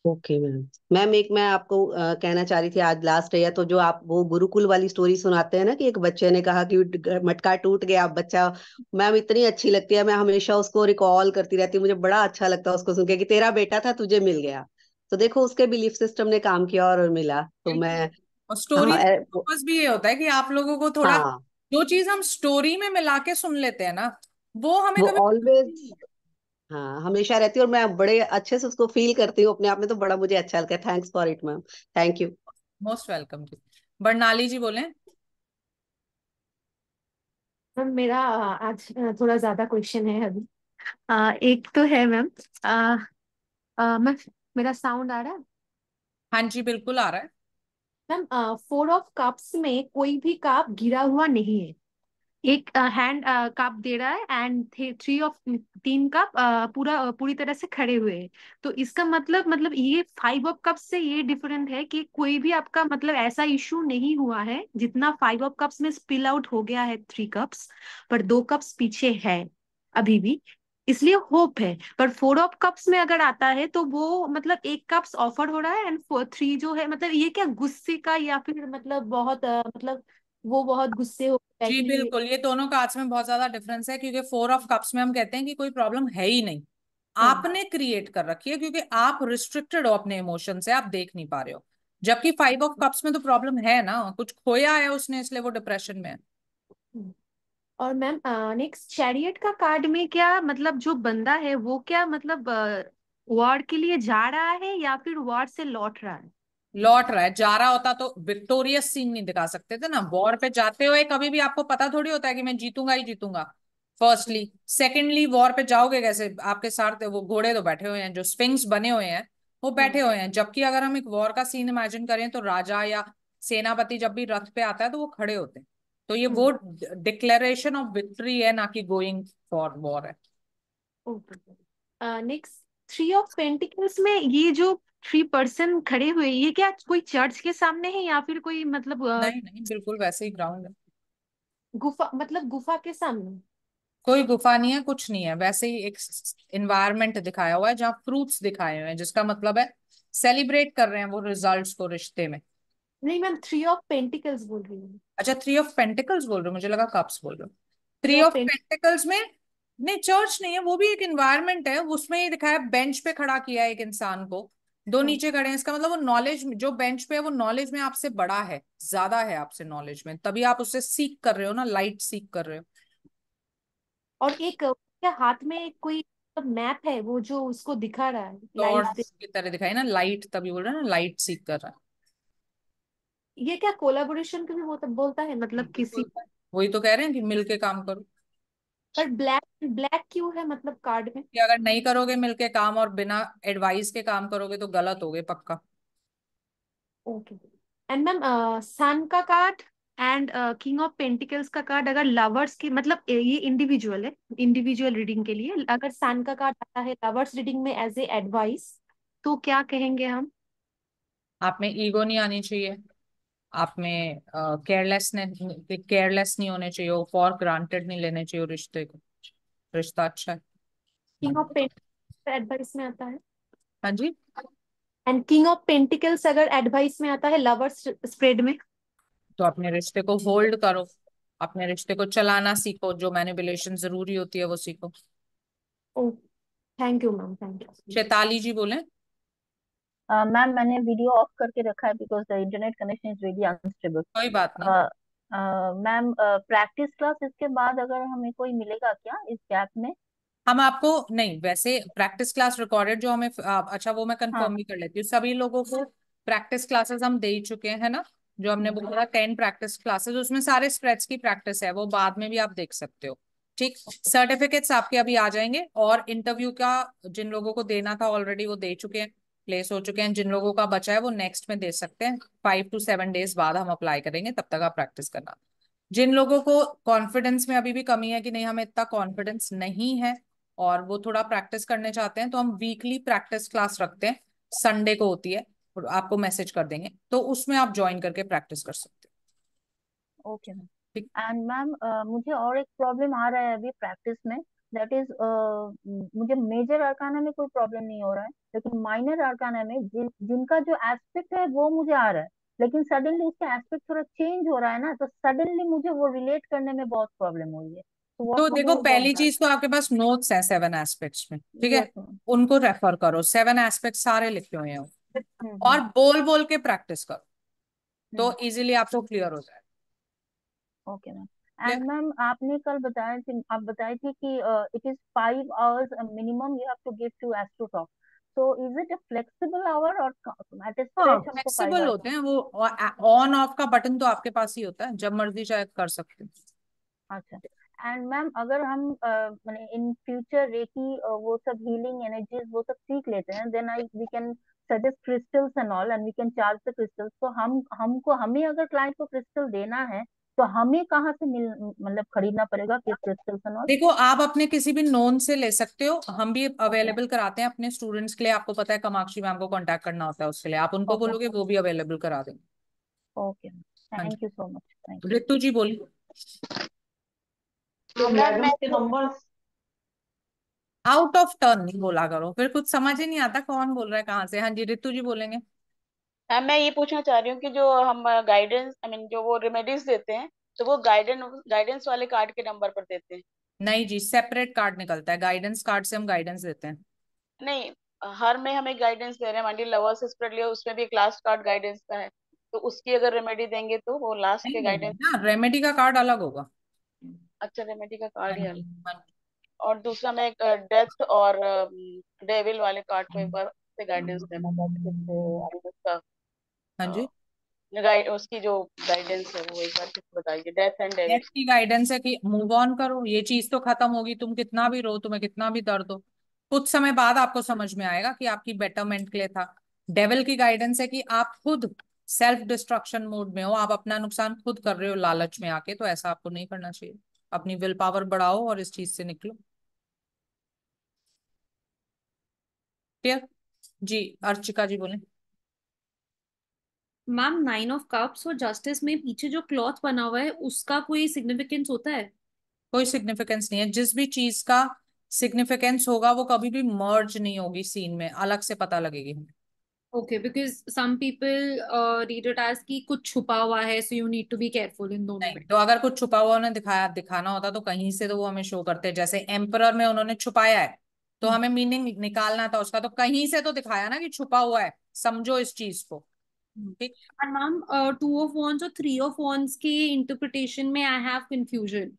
Okay ma'am. मैम एक मैं आपको कहना चाह रही थी, आज लास्ट है तो जो आप वो गुरुकुल वाली स्टोरी सुनाते हैं ना कि एक बच्चे ने कहा कि मटका टूट गया, अब बच्चा, मैम इतनी अच्छी लगती है, मैं हमेशा उसको रिकॉल करती रहती हूँ, मुझे बड़ा अच्छा लगता है उसको सुन के कि तेरा बेटा था तुझे मिल गया। तो देखो उसके बिलीफ सिस्टम ने काम किया और मिला, तो बिल्कुल। मैं और स्टोरी हाँ पर्पस भी ये होता है कि आप लोगों को थोड़ा, हाँ जो चीज हम स्टोरी में मिला के सुन लेते हैं ना, वो हमें वो कभी। ऑलवेज हाँ हमेशा रहती है, और मैं बड़े अच्छे से उसको फील करती हूँ अपने आप में, तो बड़ा मुझे अच्छा लगता है। Thanks for it ma'am. Thank you. Most welcome जी। बरनाली जी बोले। मैम मेरा आज थोड़ा ज्यादा क्वेश्चन है अभी। एक तो है मैम, मैम मेरा साउंड आ रहा है? हाँ जी बिल्कुल आ रहा है। मैम 4 ऑफ कप्स में कोई भी कप गिरा हुआ नहीं है। एक हैंड कप दे रहा है एंड 3 ऑफ 3 कप पूरी तरह से खड़े हुए हैं। तो इसका मतलब ये 5 ऑफ कप्स से ये डिफरेंट है कि कोई भी आपका मतलब ऐसा इशू नहीं हुआ है, जितना 5 ऑफ कप्स में स्पिल आउट हो गया है 3 कप्स, पर 2 कप्स पीछे है अभी भी, इसलिए होप है। पर 4 ऑफ कप्स में अगर आता है तो वो मतलब 1 कप्स ऑफर हो रहा है एंड 3 जो है, मतलब ये क्या गुस्से का या फिर मतलब बहुत मतलब वो बहुत गुस्से हो जी एक्चुअली। बिल्कुल, ये दोनों कार्ड्स में बहुत ज्यादा डिफरेंस है, क्योंकि 4 ऑफ कप्स में हम कहते हैं कि कोई प्रॉब्लम है ही नहीं, हाँ। आपने क्रिएट कर रखी है, क्योंकि आप रिस्ट्रिक्टेड हो अपने इमोशन से, आप देख नहीं पा रहे हो। जबकि 5 ऑफ कप्स में तो प्रॉब्लम है ना, कुछ खोया है उसने, इसलिए वो डिप्रेशन में है। और मैम नेक्स्ट चैरियट का कार्ड में क्या मतलब जो बंदा है वो क्या मतलब वॉर के लिए जा रहा है या फिर वॉर से लौट रहा है? लौट रहा है। जा रहा होता तो विक्टोरियस सीन नहीं दिखा सकते थे ना, वॉर पे जाते हुए कभी भी आपको पता थोड़ी होता है कि मैं जीतूंगा ही जीतूंगा। फर्स्टली, सेकेंडली वॉर पे जाओगे कैसे, आपके साथ वो घोड़े तो बैठे हुए हैं, जो स्पिंक्स बने हुए हैं वो बैठे हुए हैं। जबकि अगर हम एक वॉर का सीन इमेजिन करें तो राजा या सेनापति जब भी रथ पे आता है तो वो खड़े होते हैं। तो ये वो डिक्लेरेशन ऑफ विक्ट्री है, ना कि गोइंग फॉर वॉर है। ओके। नेक्स्ट 3 ऑफ पेंटिकल्स में ये जो 3 पर्सन खड़े हुए, ये क्या कोई चर्च के सामने है या फिर कोई मतलब नहीं नहीं, बिल्कुल वैसे ही ग्राउंड है। गुफा, मतलब गुफा के सामने? कोई गुफा नहीं है, कुछ नहीं है, वैसे ही एक इन्वायरमेंट दिखाया हुआ है जहाँ फ्रूट्स दिखाए हुए हैं, जिसका मतलब है सेलिब्रेट कर रहे हैं वो रिजल्ट्स को रिश्ते में। नहीं मैम, 3 ऑफ पेंटिकल्स बोल रही हूँ। अच्छा 3 ऑफ पेंटिकल्स बोल रहे हो, मुझे लगा कप्स बोल रहे हो। Three three of of pentacles में नहीं, चर्च नहीं है, वो भी एक इन्वायरमेंट है, उसमें ये दिखाया बेंच पे खड़ा किया है एक इंसान को, दो नीचे खड़े हैं, इसका मतलब वो नॉलेज जो बेंच पे है वो नॉलेज में आपसे बड़ा है, ज्यादा है आपसे नॉलेज में, तभी आप उससे सीख कर रहे हो ना, लाइट सीख कर रहे हो। और एक क्या हाथ में कोई मैप है वो जो उसको दिखा रहा है लाइट से? लॉर्ड्स की तरह दिखाई ना लाइट, तभी बोल रहे हैं ना लाइट सीख कर रहा ये क्या कोलाबोरेशन का भी बोलता है है। मतलब किसी? बिल्कुल, वही तो कह रहे हैं कि मिलके काम करो। पर ब्लैक ब्लैक क्यों है मतलब कार्ड में? कि अगर नहीं करोगे मिलके काम और बिना एडवाइस के काम करोगे तो गलत होगे पक्का। ओके। एंड मैम सन का card and king of pentacles का कार्ड, अगर लवर्स की मतलब ये इंडिविजुअल है, इंडिविजुअल रीडिंग के लिए अगर सन का कार्ड आता है लवर्स रीडिंग में एज ए एडवाइस, तो क्या कहेंगे हम? आप में ईगो नहीं आनी चाहिए, आप में केयरलेस नहीं होने चाहिए, फॉर ग्रांटेड नहीं लेने चाहिए रिश्ते को, रिश्ता अच्छा है। किंग ऑफ पेंटिकल्स एडवाइस में आता है, हाँ जी। एंड किंग ऑफ पेंटिकल्स अगर एडवाइस में आता है लवर्स स्प्रेड में? तो अपने रिश्ते को होल्ड करो, अपने रिश्ते को चलाना सीखो, जो मैनिपुलेशन जरूरी होती है वो सीखो। Oh, thank you ma'am, thank you. Shaitali ji बोले। मैम मैंने वीडियो ऑफ करके रखा है because the internet connection is very unstable. कोई बात नहीं। मैम प्रैक्टिस क्लास इसके बाद अगर हमें कोई मिलेगा क्या इस गैप में? हम आपको नहीं, वैसे प्रैक्टिस क्लास रिकॉर्डेड जो हमें अच्छा वो मैं हाँ। कंफर्म भी कर लेती हूँ, सभी लोगों को प्रैक्टिस क्लासेस हम दे ही चुके हैं, है ना। जो हमने बोला 10 प्रैक्टिस क्लासेस, उसमें सारे स्प्रेड्स की प्रैक्टिस है, वो बाद में भी आप देख सकते हो। ठीक, सर्टिफिकेट्स आपके अभी आ जाएंगे, और इंटरव्यू का जिन लोगों को देना था ऑलरेडी वो दे चुके हैं, प्लेस हो चुके हैं, जिन लोगों का बचा है वो नेक्स्ट में दे सकते हैं, 5 to 7 डेज बाद हम अप्लाई करेंगे, तब तक आप प्रैक्टिस करना। जिन लोगों को कॉन्फिडेंस में अभी भी कमी है कि नहीं हमें इतना कॉन्फिडेंस नहीं है और वो थोड़ा प्रैक्टिस करने चाहते हैं, तो हम वीकली प्रैक्टिस क्लास रखते हैं, संडे को होती है, आपको मैसेज कर देंगे, तो उसमें आप ज्वाइन करके प्रैक्टिस कर सकते ओके मैम। हो। ठीक। एंड मैम मुझे और एक प्रॉब्लम आ रहा है अभी प्रैक्टिस में, दैट इज मुझे मेजर अरकाना में कोई प्रॉब्लम नहीं हो रहा है, लेकिन माइनर अरकाना में जिनका जो एस्पेक्ट है वो मुझे आ रहा है, लेकिन सडनली उसका एस्पेक्ट थोड़ा चेंज हो रहा है ना, तो सडनली मुझे वो रिलेट करने में बहुत प्रॉब्लम हो रही है। तो व्हाट तो टू देखो, डू अबाउट पहली दैट? चीज तो आपके पास नोट्स हैं 7 एस्पेक्ट्स में, ठीक है, यस मैम। उनको रेफर करो, 7 एस्पेक्ट सारे लिखे हुए हैं, और हम्म। बोल बोल के प्रैक्टिस करो, तो हम्म। इजीली आपको क्लियर हो जाए। Okay ma'am. Clear. And ma'am आपने कल बताया थी, आप बताई थी कि it is 5 hours minimum you have to give to Astrotalk, so is it a flexible hour और एट ए हाँ, स्ट्रेच हमको फाइव फ्लेक्सिबल आवर्स होते हैं वो, ऑन ऑफ का बटन तो आपके पास ही होता है, जब मर्जी चाहे कर सकते हैं। अच्छा। एंड मैम अगर हम माने इन फ्यूचर रेकी वो सब हीलिंग एनर्जीज वो सब सीख लेते हैं, then I we can suggest crystals and all and we can charge the crystals, तो हमें अगर क्लाइंट को क्रिस्टल देना है तो हमें कहाँ से मिल मतलब खरीदना पड़ेगा क्रिस्टल्स एंड ऑल? देखो, आप अपने किसी भी नोन से ले सकते हो, हम भी ओके। अवेलेबल कराते हैं अपने स्टूडेंट्स के लिए, आपको पता है कामाक्षी मैम को कांटेक्ट करना होता है, उसके लिए आप उनको ओके। बोलोगे वो भी अवेलेबल करा देंगे। ओके। हाँ thank you so much. Thank जी, यू। रितु जी बोलिए। तो हाँ मैम मैडम मैं के तो नंबर्स। आउट ऑफ टर्न नहीं बोला करो, फिर कुछ समझ ही नहीं आता कौन बोल रहा है कहाँ से। हाँ जी, रितु जी बोलेंगे। मैम मैं ये पूछना चाह रही हूँ कि जो हम गाइडेंस आई मीन जो वो रेमेडीज देते हैं, तो वो गाइडेंस वाले कार्ड के नंबर पर देते हैं? नहीं जी, सेपरेट कार्ड निकलता है, गाइडेंस कार्ड से हम गाइडेंस देते हैं। नहीं, हर में हमें गाइडेंस दे रहे हैं, मान ली लवर्स स्प्रेड लिया उसमें भी एक लास्ट कार्ड गाइडेंस का है, तो उसकी अगर रेमेडी देंगे तो वो लास्ट नहीं के नहीं नहीं, गाइडेंस। ना रेमेडी का कार्ड अलग होगा। अच्छा, रेमेडी का हाँ कार्ड ही जी, अलग। हाँ और दूसरा मैं एक डेथ और डेविल वाले कार्ड को एक बार से गाइडेंस देना चाहती हूँ, तो अभी उसका हाँ जी। गाइड उसकी जो गाइडेंस है वो एक बार फिर बताइए, डेथ एंड डेथ डेविल। की गाइडेंस है कि मूव ऑन करो, ये चीज तो खत्म होगी, तुम कितना भी रो, तुम्हें कितना भी दर्द हो, कुछ समय बाद आपको समझ में आएगा कि आपकी बेटरमेंट के लिए था। डेविल की गाइडेंस है कि आप खुद सेल्फ डिस्ट्रक्शन मोड में हो, आप अपना नुकसान खुद कर रहे हो लालच में आके, तो ऐसा आपको नहीं करना चाहिए। अपनी विल पावर बढ़ाओ और इस चीज से निकलो। क्लियर जी। अर्चिका जी बोले। मैम 9 of Cups और जस्टिस में पीछे जो क्लॉथ बना हुआ है उसका कोई सिग्निफिकेंस होता है? कोई सिग्निफिकेंस नहीं है, जिस भी चीज का सिग्निफिकेंस होगा वो कभी भी मर्ज नहीं होगी सीन में, अलग से पता लगेगी हमें। Okay, because some people read it as कि कुछ छुपा हुआ है, so you need to be careful in दोनों नहीं, में। तो अगर कुछ छुपा हुआ उन्हें दिखाना होता तो कहीं से तो वो हमें शो करते, जैसे एम्परर में उन्होंने छुपाया है, तो हम्म। हमें मीनिंग निकालना था उसका, तो कहीं से तो दिखाया ना कि छुपा हुआ है, समझो इस चीज को। ठीक। और मैम 2 of Wands और 3 of Wands के इंटरप्रिटेशन में आई हैव कंफ्यूजन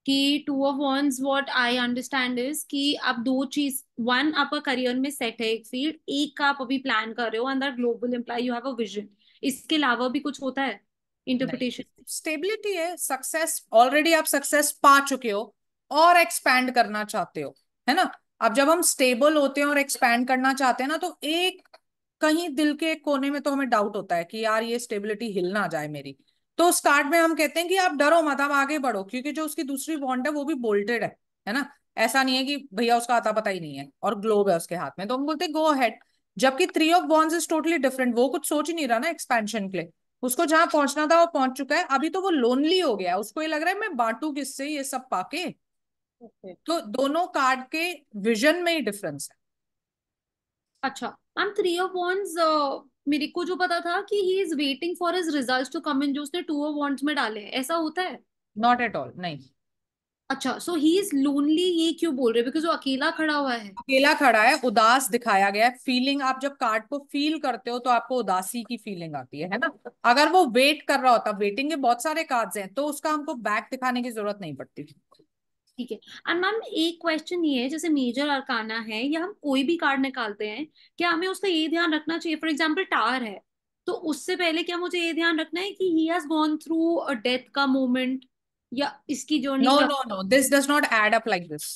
कि 2 of Wands what I understand is कि आप दो चीज, वन आपका करियर में सेट है एक फील्ड, एक का आप अभी प्लान कर रहे हो and that global imply you have a vision, इसके अलावा भी कुछ होता है नहीं, इंटरप्रिटेशन? स्टेबिलिटी है, सक्सेस, ऑलरेडी आप सक्सेस पा चुके हो और एक्सपैंड करना चाहते हो, है ना। अब जब हम स्टेबल होते हैं और एक्सपैंड करना चाहते हैं ना, तो एक कहीं दिल के एक कोने में तो हमें डाउट होता है कि यार ये स्टेबिलिटी हिल ना जाए मेरी, तो स्टार्ट में हम कहते हैं कि आप डरो मत, आप आगे बढ़ो, क्योंकि जो उसकी दूसरी बॉन्ड है वो भी बोल्टेड है ना। ऐसा नहीं है कि भैया उसका आता पता ही नहीं है और ग्लोब है उसके हाथ में, तो हम बोलते हैं गो अहेड। जबकि 3 of Wands is totally different, वो कुछ सोच ही नहीं रहा ना एक्सपेंशन के लिए, उसको जहां पहुंचना था वो पहुंच चुका है, अभी तो वो लोनली हो गया है, उसको ये लग रहा है मैं बांटू किससे ये सब पाके। तो दोनों कार्ड के विजन में ही डिफरेंस है। अच्छा मैम, 3 of Wands मेरे को जो पता था कि he is waiting for his results to come in, जो उसने 2 of Wands में डाले हैं, ऐसा होता है? नॉट एट ऑल, नहीं। अच्छा, सो ही इज लोनली, ये क्यों बोल रहे हैं? बिकॉज वो अकेला खड़ा हुआ है। अकेला खड़ा है, उदास दिखाया गया है, फीलिंग, आप जब कार्ड को फील करते हो तो आपको उदासी की फीलिंग आती है ना। अगर वो वेट कर रहा होता, वेटिंग के बहुत सारे कार्ड्स हैं, तो उसका हमको बैक दिखाने की जरूरत नहीं पड़ती। ठीक है। एंड मैम एक क्वेश्चन ये है, जैसे मेजर अरकाना है या हम कोई भी कार्ड निकालते हैं, क्या हमें उसका ये ध्यान रखना चाहिए, फॉर एग्जाम्पल टावर है, तो उससे पहले क्या मुझे ये ध्यान रखना है कि he has gone through a death का मोमेंट, या इसकी जर्नी नो क्या? No no, this does not add up like this.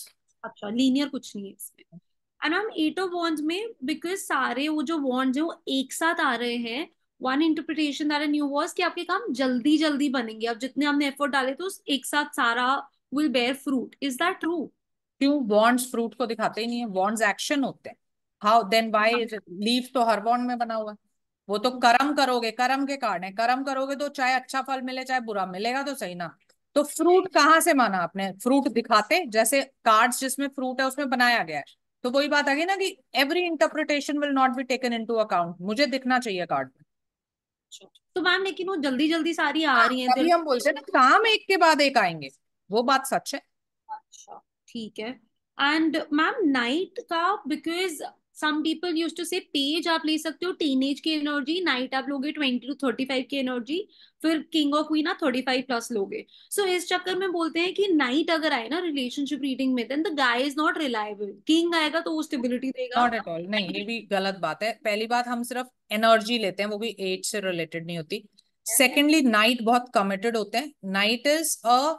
अच्छा, लीनियर कुछ नहीं है इसमें। एंड मैम 8 of Wands में बिकॉज सारे वो जो वॉन्ड्स है वो एक साथ आ रहे हैं, one interpretation that I new was कि आपके काम जल्दी जल्दी बनेंगे, अब जितने हमने एफर्ट डाले तो एक साथ सारा will bear fruit, is that true? क्यों, बॉन्ड्स फ्रूट को दिखाते ही नहीं है, बॉन्ड्स एक्शन होते हैं। हाउ देन, वाई लीफ तो हर बॉन्ड में बना हुआ है। वो तो कर्म करोगे, कर्म के कार्ड है, कर्म करोगे तो चाहे अच्छा फल मिले चाहे बुरा मिलेगा तो सही ना। तो फ्रूट कहाँ से माना आपने? फ्रूट दिखाते जैसे कार्ड्स जिसमें फ्रूट है उसमें बनाया गया है, तो वही बात आ गई ना कि every interpretation will not be taken into account, मुझे दिखना चाहिए कार्ड में। तो मैम लेकिन वो जल्दी जल्दी सारी आ हाँ, रही हैं तभी हम बोलते हैं ना काम एक के बाद एक आएंगे, वो बात सच है। अच्छा ठीक है। एंड मैम नाइट का, because some people use to say page आप ले सकते हो टीनेज की एनर्जी, नाइट आप लोगे 20 to 35 की एनर्जी, फिर किंग और क्वीन आप 35+ लोगे। सो इस चक्कर में बोलते हैं कि नाइट अगर आए ना रिलेशनशिप रीडिंग में, then the guy is not reliable, king आएगा तो वो स्टेबिलिटी देगा। नॉट एट ऑल, नहीं, ये भी गलत बात है। पहली बात, हम सिर्फ एनर्जी लेते हैं, वो भी एज से रिलेटेड नहीं होती। सेकेंडली, नाइट बहुत कमिटेड होते हैं। नाइट इज अ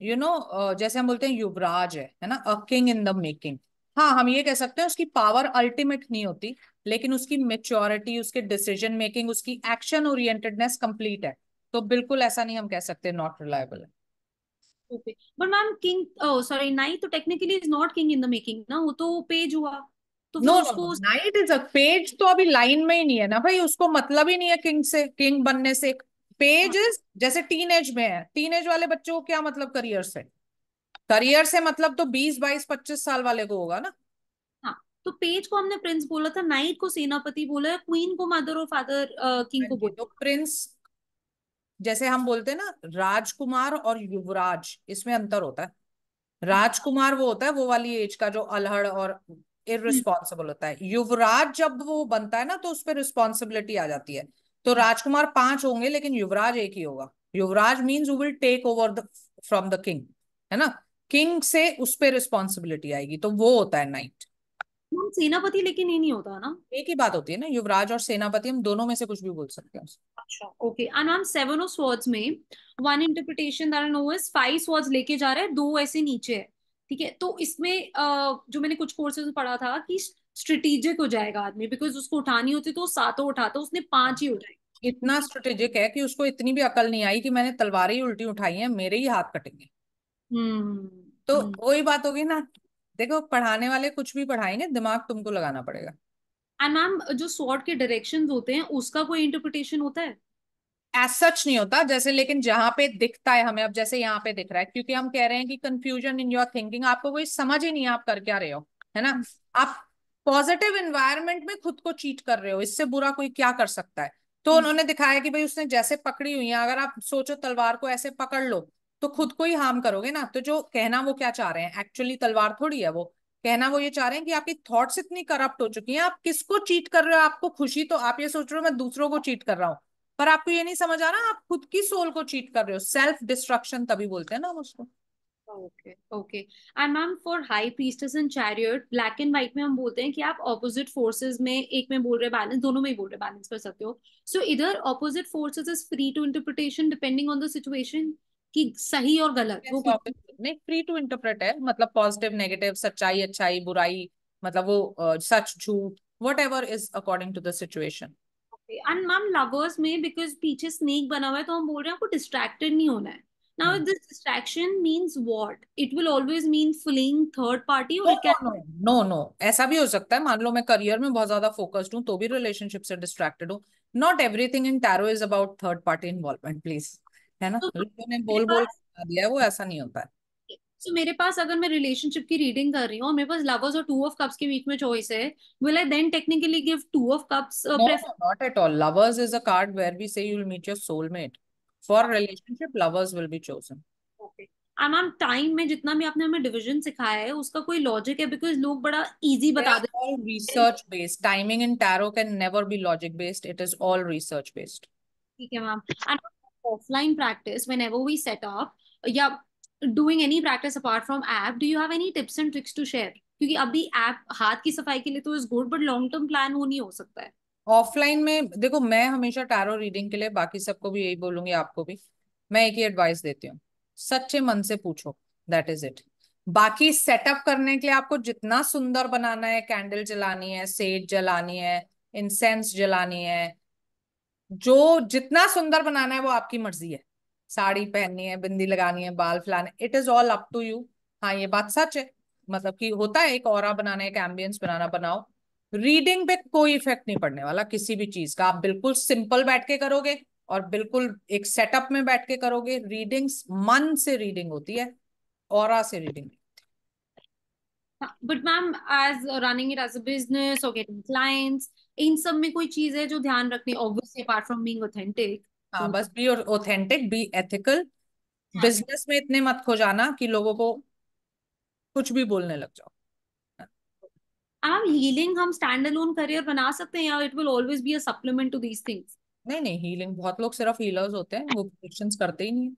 जैसे हम बोलते हैं युवराज है ना, a king in the making. हाँ, हम ये कह सकते हैं उसकी पावर अल्टीमेट नहीं होती, लेकिन उसकी मेच्योरिटी, उसके डिसीजन मेकिंग, उसकी एक्शन ओरिएंटेडनेस कंप्लीट है। तो बिल्कुल ऐसा नहीं हम कह सकते नॉट रिलायबल है। Okay but ma'am king, oh sorry, knight तो technically is not king in the making ना, वो तो पेज हुआ, तो नो फिर नो नो, उसको। नाइट इज अ पेज, तो अभी लाइन में ही नहीं है ना भाई, उसको मतलब ही नहीं है किंग से, किंग बनने से। पेज इज जैसे टीन एज में है, टीन एज वाले बच्चों को क्या मतलब करियर से? करियर से मतलब तो 20, 22, 25 साल वाले को होगा ना। हाँ, तो पेज को हमने प्रिंस बोला था, नाइट को सेनापति बोला है, क्वीन को मदर और फादर, किंग हाँ को जी, बोला। तो प्रिंस, जैसे हम बोलते हैं ना राजकुमार और युवराज, इसमें अंतर होता है। राजकुमार वो होता है वो वाली एज का जो अल्हड़ और हम्म, इररिस्पॉन्सिबल होता है। युवराज जब वो बनता है ना तो उस पर रिस्पॉन्सिबिलिटी आ जाती है। तो राजकुमार 5 होंगे लेकिन युवराज एक ही होगा। युवराज means who will take over the from the king, है ना। किंग से उस पर रिस्पॉन्सिबिलिटी आएगी, तो वो होता है नाइट। मैम सेनापति लेकिन ये नहीं होता ना। एक ही बात होती है ना, युवराज और सेनापति, हम दोनों में से कुछ भी बोल सकते हैं। अच्छा okay. And ma'am seven of swords में one interpretation that I know is 5 swords लेके जा रहा है, 2 ऐसे नीचे है। ठीक है, तो इसमें जो मैंने कुछ कोर्सेज में पढ़ा था कि स्ट्रेटेजिक हो जाएगा आदमी, बिकॉज उसको उठानी होती तो वो सातों उठाता, उसने 5 ही उठाई। इतना स्ट्रेटेजिक है कि उसको इतनी भी अकल नहीं आई कि मैंने तलवारें ही उल्टी उठाई हैं, मेरे ही हाथ कटेंगे। हम्म तो हम्म। वही बात होगी ना। देखो, पढ़ाने वाले कुछ भी पढ़ाएंगे, दिमाग तुमको लगाना पड़ेगा। एंड मैम जो स्वॉर्ड के डायरेक्शंस होते हैं उसका कोई इंटरप्रिटेशन होता है? एज सच नहीं होता, जैसे लेकिन जहां पे दिखता है हमें, अब जैसे यहाँ पे दिख रहा है, क्योंकि हम कह रहे हैं कि कंफ्यूजन इन योर थिंकिंग, आपको कोई समझ ही नहीं है आप कर क्या रहे हो, है ना। आप पॉजिटिव एनवायरनमेंट में खुद को चीट कर रहे हो, इससे बुरा कोई क्या कर सकता है। तो उन्होंने दिखाया कि भाई उसने जैसे पकड़ी हुई है, अगर आप सोचो तलवार को ऐसे पकड़ लो तो खुद को ही हार्म करोगे ना। तो जो कहना वो क्या चाह रहे हैं, एक्चुअली तलवार थोड़ी है वो, कहना वो ये चाह रहे हैं कि आपकी थॉट्स इतनी करप्ट हो चुकी हैं, आप किसको चीट कर रहे हो, आपको खुशी, तो आप ये सोच रहे हो मैं दूसरों को चीट कर रहा हूँ, पर आपको ये नहीं समझ आ रहा आप खुद की सोल को चीट कर रहे हो। सेल्फ डिस्ट्रक्शन तभी बोलते हैं ना हम उसको। Okay okay. And ma'am for high priestess and chariot, black and white में हम बोलते हैं कि आप ऑपोजिट फोर्सेस में, एक में बोल रहे बैलेंस, दोनों में ही बोल रहे बैलेंस कर सकते हो। सो इधर opposite forces is free to interpretation depending on the situation, कि सही और गलत वो Yes, कुछ। obviously. नहीं, फ्री टू इंटरप्रेट है, मतलब पॉजिटिव नेगेटिव, सच्चाई अच्छाई बुराई, मतलब वो सच झूठ, whatever is according to the situation. And ma'am lovers में, बिकॉज पीछे स्नेक बना हुआ है तो हम बोल रहे हैं आपको डिस्ट्रैक्टेड नहीं होना है। Now this distraction means what? It will always mean fooling third party, और no it no can. No no no, ऐसा भी हो सकता है, मान लो मैं करियर में बहुत ज्यादा फोकस्ड हूँ तो भी रिलेशनशिप से डिस्ट्रैक्टेड हूँ। Not everything in tarot is about third party involvement, please, है ना। तो लोगों ने मेरे बोल बोल पास, के बता दिया है, वो ऐसा नहीं होता है। मेरे पास अगर मैं रिलेशनशिप की रीडिंग कर रही हूँ और मेरे पास लवर्स और 2 ऑफ कप्स के बीच में चॉइस है, will I then technically give 2 of cups No, prefer? no, not at all. Lovers is a card where we say you'll meet your soulmate. For relationship, lovers will be chosen. Okay. And ma'am time में जितना भी आपने हमें division सिखाया है उसका कोई logic है? बिकॉज लोग बड़ा इजी They बता are देते all हैं। research based. Timing in tarot can never be logic based. It is all research based. ठीक है मैम। And offline practice whenever we set up, या doing any practice apart from app, do you have any tips and tricks to share? क्योंकि अभी app हाथ की सफाई के लिए तो is good, but long term plan वो नहीं हो सकता है। ऑफलाइन में देखो, मैं हमेशा टैरो रीडिंग के लिए बाकी सबको भी यही बोलूंगी, आपको भी मैं एक ही एडवाइस देती हूँ, सच्चे मन से पूछो, दैट इज इट। बाकी सेटअप करने के लिए आपको जितना सुंदर बनाना है, कैंडल जलानी है, सेज जलानी है, इंसेंस जलानी है, जो जितना सुंदर बनाना है वो आपकी मर्जी है। साड़ी पहननी है, बिंदी लगानी है, बाल फुलाने, it is all up to you. हाँ, ये बात सच है, मतलब कि होता है एक ऑरा बनाना है, एक एम्बियंस बनाना, बनाओ। रीडिंग पे कोई इफेक्ट नहीं पड़ने वाला किसी भी चीज का। आप बिल्कुल सिंपल बैठ के करोगे और बिल्कुल एक सेटअप में बैठ के करोगे। रीडिंग मन से रीडिंग होती है, ऑरा से reading. But ma'am as running it as a business और गेटिंग क्लाइंट्स, इन सब में कोई चीज है जो ध्यान रखनी obviously apart from being authentic? हाँ, बस be authentic, be ethical. Business में इतने मत खो जाना कि लोगों को कुछ भी बोलने लग जाओ। मैम हीलिंग हम स्टैंड अलोन करियर बना सकते हैं या it will always be a supplement to these things? नहीं नहीं, हीलिंग बहुत लोग सिर्फ हीलर्स होते हैं, वो प्रोडक्शंस करते ही नहीं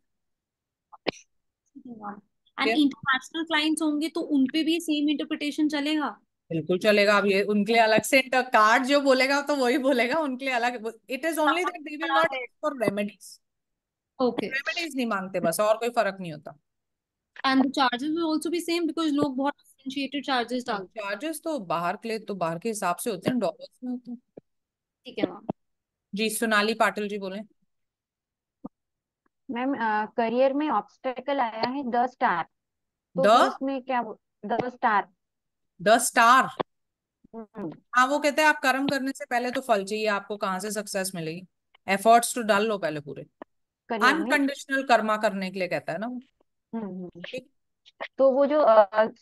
एंड है। इंटरनेशनल क्लाइंट्स होंगे तो उनपे भी सेम इंटरप्रिटेशन चलेगा? बिल्कुल चलेगा। अब ये उनके लिए अलग से कार्ड जो बोलेगा तो वही बोलेगा, उनके लिए अलग। It is only that they will not for remedies. Okay. Remedies नहीं मांगते बस, और कोई फर्क नहीं होता। And the charges will also be same because लोग बहुत डिफरेंशिएटेड चार्जेस डालते हैं। चार्जेस तो बाहर के लिए तो बाहर के हिसाब से होते हैं, डॉलर्स में होते हैं। ठीक है मैम। जी, सोनाली पाटिल जी बोले। मैम करियर में ऑब्स्टेकल आया है 10 स्टार, तो द फिर उसमें क्या? 10 स्टार। The star. हम्म। हाँ, वो कहते हैं आप कर्म करने से पहले तो फल चाहिए, आपको कहाँ से सक्सेस मिलेगी। एफर्ट्स तो डाल लो पहले पूरे। करियर में। अनकंडीशनल कर्मा करने के लिए कहता है ना वो। हम्म। ठीक। तो वो जो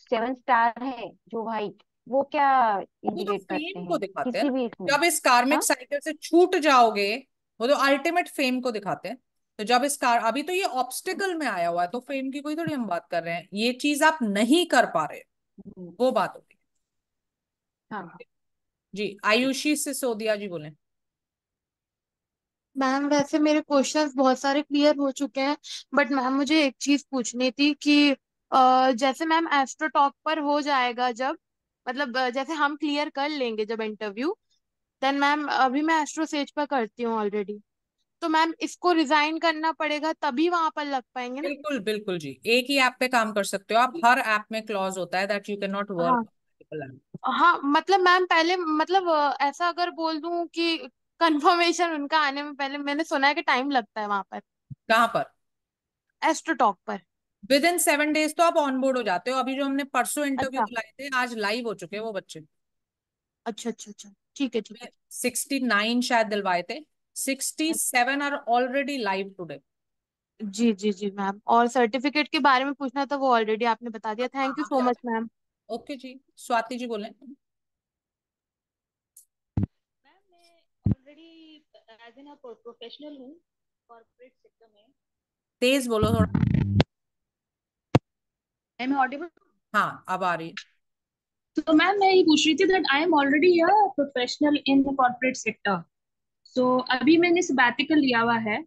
7 स्टार है जो वाइट, वो क्या वो तो इंडिकेट करते फेम को हैं दिखाते हैं किसी ना। भी इसमें? जब इस कार्मिक हाँ। साइकिल से छूट जाओगे, वो तो अल्टीमेट फेम को दिखाते हैं। तो जब इस कार अभी तो ये ऑब्स्टिकल में आया हुआ है, तो फेम की कोई थोड़ी हम बात कर रहे हैं। ये चीज आप नहीं कर पा रहे, हम्म। वो बात होती हाँ। है। जी, आयुषी सिसोदिया जी बोले। मैम वैसे मेरे क्वेश्चंस बहुत सारे क्लियर हो चुके हैं, बट मैम मुझे एक चीज पूछनी थी कि जैसे मैम एस्ट्रो टॉक पर हो जाएगा जब, मतलब जैसे हम क्लियर कर लेंगे जब इंटरव्यू, देन मैम अभी मैं एस्ट्रो सेज पर करती हूँ ऑलरेडी, तो मैम इसको रिजाइन करना पड़ेगा तभी वहां पर लग पाएंगे ना? बिल्कुल बिल्कुल जी, एक ही ऐप पे काम कर सकते हो आप। हर ऐप में क्लॉज होता है दैट यू कैन नॉट हाँ। वर्क। हाँ मतलब मैम पहले मतलब ऐसा अगर बोल दूं कि कंफर्मेशन उनका आने में पहले, मैंने सुना है कि टाइम लगता है वहां पर कहाँ पर? एस्ट्रो टॉक पर। विद इन 7 डेज तो आप ऑन बोर्ड हो जाते हो। अभी जो हमने परसों इंटरव्यू अच्छा दिलाए थे, आज लाइव हो चुके हैं वो बच्चे। अच्छा अच्छा अच्छा, ठीक है ठीक है। 69 शायद दिलवाए थे, 67 आर ऑलरेडी लाइव टुडे। जी जी जी मैम, और सर्टिफिकेट के बारे में पूछना था वो ऑलरेडी आपने बता दिया, हाँ, थैंक यू अभी सो आ मच जाए। मैम। ओके जी, स्वाति जी बोले। मैम मैं ऑलरेडी एज एन प्रोफेशनल हूँ कॉर्पोरेट सेक्टर में। तेज बोलो थोड़ा। I am audible? हाँ, अब आ रही है। तो मैम मैं ये पूछ रही थी that I am already a professional in the corporate sector. So अभी मैंने सबैटिकल लिया हुआ है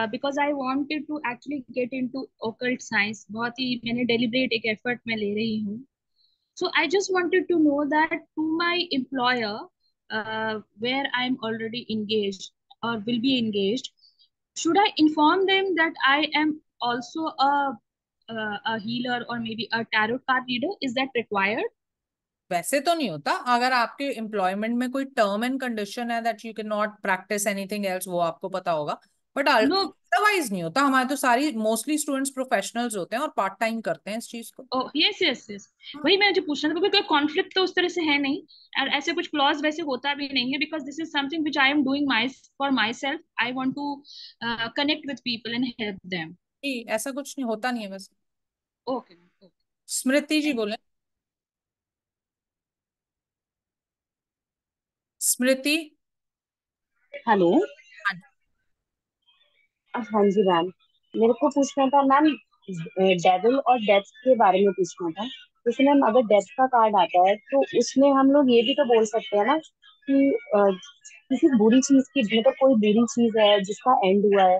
because I wanted to actually get into occult science. बहुत ही मैंने डेलिब्रेट एक एफर्ट में ले रही हूँ। So I just wanted to know that to my employer, where I am already engaged or will be engaged, should I inform them that I am also a healer or maybe a tarot card reader? Is that required? वैसे तो नहीं होता। अगर आपके employment में कोई term and condition है that you can not practice anything else, वो आपको पता होगा। But No. अदरवाइज नहीं होता। हमारे तो सारी मोस्टली स्टूडेंट्स प्रोफेशनल्स होते हैं और पार्ट टाइम करते हैं इस चीज को। Oh, yes, yes, yes. हाँ। वही मैं जो पूछना था, क्योंकि कोई कॉन्फ्लिक्ट तो उस तरह से है नहीं और ऐसे कुछ क्लॉज वैसे होता भी नहीं है because this is something which I am doing my for my self. I want to connect with people and help them. जी, ऐसा कुछ नहीं होता, नहीं है वैसे। ओके। स्मृति जी बोले। स्मृति। हेलो। हाँ जी। हाँ जी मैम, मेरे को पूछना था मैम, डेविल और डेथ के बारे में पूछना था। जैसे मैम अगर डेथ का कार्ड आता है तो उसमें हम लोग ये भी तो बोल सकते हैं ना कि किसी बुरी चीज की, मतलब कोई बुरी चीज है जिसका एंड हुआ है,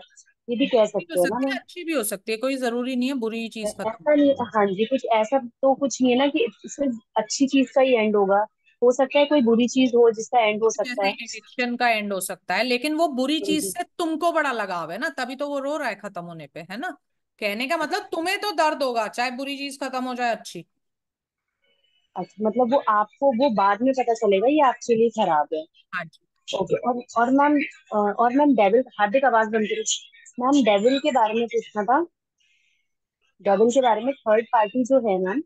ये भी कह भी हो सकते हैं ना सकती है, मैम? अच्छी भी हो सकती है, कोई जरूरी नहीं है बुरी चीज खत्म। ऐसा नहीं, हाँ जी, कुछ ऐसा तो कुछ नहीं है ना कि सिर्फ अच्छी चीज का ही एंड होगा, हो सकता है कोई बुरी चीज हो जिसका एंड हो सकता जैसे है। एडिक्शन का एंड हो सकता है, लेकिन वो बुरी हाँ चीज जी। से तुमको बड़ा लगाव है ना, तभी तो वो रो रहा है खत्म होने पे, है ना। कहने का मतलब तुम्हें तो दर्द होगा चाहे बुरी चीज खत्म हो जाए अच्छी। अच्छा, मतलब वो आपको वो बाद में पता चलेगा ये आपके लिए खराब है। हाँ जी। ओके। और मैम डेविल, हार्दिक आवाज बंद करो मैम। डेविल के बारे में पूछना था। डेविल के बारे में थर्ड पार्टी जो है मैम,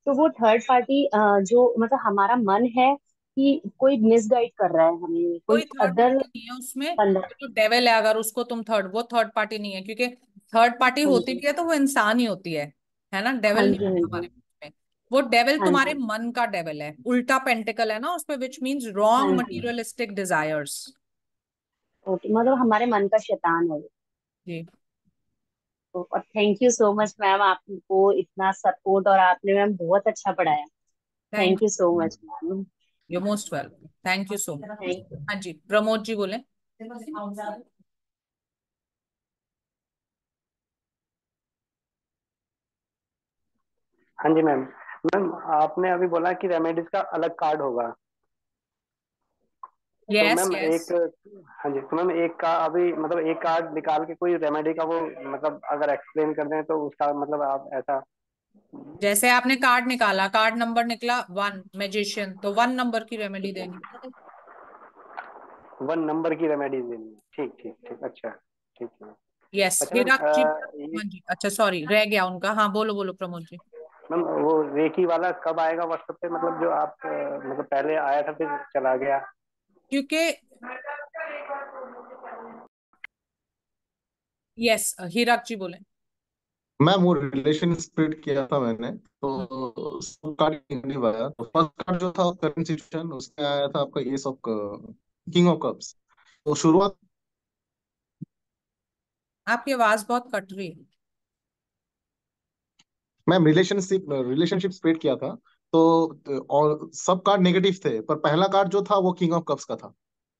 तो वो थर्ड पार्टी जो मतलब हमारा मन है कि कोई मिसगाइड कर रहा है हमें, कोई कोई थर्ड अदर पार्टी नहीं है उसमें। बंदा। जो डेविल है, अगर उसको तुम थर्ड, वो थर्ड पार्टी नहीं है, क्योंकि थर्ड पार्टी हाँ होती जी, भी है तो वो इंसान ही होती है ना, हाँ डेविल नहीं जी, हाँ होता जी, हमारे बीच में। वो डेविल हाँ तुम्हारे जी, मन का डेविल है, उल्टा पेंटिकल है ना उसपे, विच मीन्स रॉन्ग हाँ जी। Materialistic desires. ओके, मतलब हमारे मन का शैतान है वो। जी। और thank you so much ma'am, आपको इतना सपोर्ट, और आपने मैम बहुत अच्छा पढ़ाया। Thank thank you so much ma'am. You most welcome, thank you so much. Thank you. हाँ जी, प्रमोद जी बोले। हाँ जी मैम। मैम आपने अभी बोला कि रेमेडीज का अलग कार्ड होगा, तो यस मैम यस। एक, हाँ जी, तो मैम एक का अभी मतलब एक कार्ड निकाल के कोई रेमेडी का वो मतलब अगर एक्सप्लेन कर दें तो उसका मतलब आप ऐसा। जैसे आपने कार्ड निकाला, कार्ड नंबर निकला 1, मैजिशियन, तो 1 नंबर की रेमेडी देंगे। 1 नंबर की रेमेडीज देनी है, ठीक ठीक ठीक, अच्छा ठीक है। यस, अच्छा मैम हीराक्षी। ये हाँ जी, अच्छा सॉरी, रह गया उनका। हाँ बोलो बोलो प्रमोद जी। मैम वो रेकी वाला कब आएगा व्हाट्सएप पे, मतलब जो आप मतलब पहले आया था फिर चला गया। क्योंकि यस, हीराक्षी बोले। मैम वो रिलेशन स्प्लिट किया था मैंने, हम्म, तो सब कार्ड नेगेटिव आया। तो फर्स्ट कार्ड जो था करंट सिचुएशन, उसमें आया था आपका S of king of cups. तो शुरुआत। आपकी आवाज बहुत कट रही है। मैम रिलेशनशिप स्प्लिट किया था, तो और सब कार्ड नेगेटिव थे, पर पहला कार्ड जो था वो किंग ऑफ कप्स का था।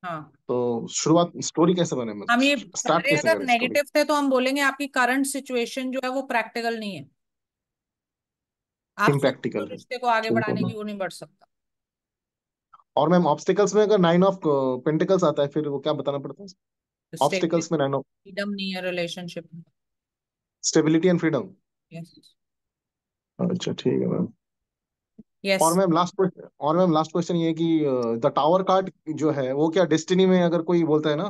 हाँ, तो शुरुआत स्टोरी कैसे बने, मतलब हम ये स्टार्ट सारे कैसे अगर करें स्टोरी। नेगेटिव थे तो हम बोलेंगे आपकी करंट सिचुएशन जो है वो प्रैक्टिकल नहीं है। आप सोचो तो इम्प्रैक्टिकल है, रिश्ते को आगे ठीक है बढ़ाने मैम। की वो नहीं बढ़ सकता। और मैम ऑब्स्टिकल्स में अगर 9 ऑफ पेंटिकल्स आता है, फिर वो क्या बताना पड़ता है। स्टेबिलिटी, ऑब्स्टिकल्स में 9 ऑफ फ्रीडम नहीं है रिलेशनशिप में। Stability and freedom. यस अच्छा ठीक है मैम। यस। और मैम लास्ट क्वेश्चन ये है कि द टावर कार्ड जो है वो क्या डेस्टिनी में, अगर कोई बोलता है ना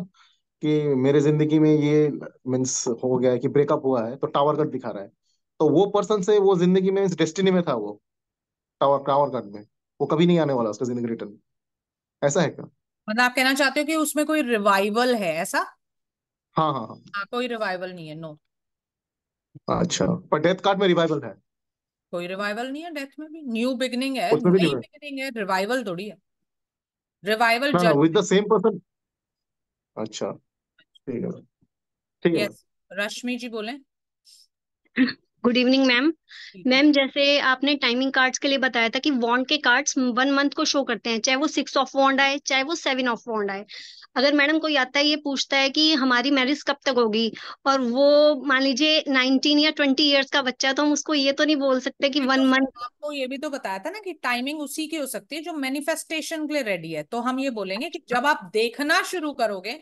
कि मेरे जिंदगी में ये मीन्स हो गया है कि ब्रेकअप हुआ है, तो टावर कार्ड दिखा रहा है, तो वो पर्सन से वो जिंदगी में डेस्टिनी में था वो, टावर टावर कार्ड में, वो कभी नहीं आने वाला उसका जिंदगी रिटर्न, ऐसा है क्या। मतलब आप कहना चाहते हो कि उसमें कोई रिवाइवल है ऐसा? हाँ हाँ हाँ। हाँ, कोई रिवाइवल नहीं है, नो। अच्छा, पर डेथ कार्ड में रिवाइवल है। कोई रिवाइवल नहीं है डेथ में भी, न्यू बिगनिंग है, उसमें भी नई रिवाइवल। बिगनिंग है, रिवाइवल थोड़ी है। रिवाइवल ना ना, जज। With the same person. अच्छा ठीक है, ठीक है मैम। यस, रश्मि जी बोले। Good evening ma'am. मैम जैसे आपने टाइमिंग कार्ड्स के लिए बताया था कि वॉन्ड के कार्ड्स 1 मंथ को शो करते हैं, चाहे वो 6 ऑफ वॉन्ड आए चाहे वो 7 ऑफ वॉन्ड आए। अगर मैडम कोई आता है ये पूछता है कि हमारी मैरिज कब तक होगी, और वो मान लीजिए 19 या 20 ईयर्स का बच्चा है, तो हम उसको ये तो नहीं बोल सकते कि ये तो वन मैंने मंथ आपको ये भी तो बताया था ना कि टाइमिंग उसी की हो सकती है जो मैनिफेस्टेशन के लिए रेडी है। तो हम ये बोलेंगे कि जब आप देखना शुरू करोगे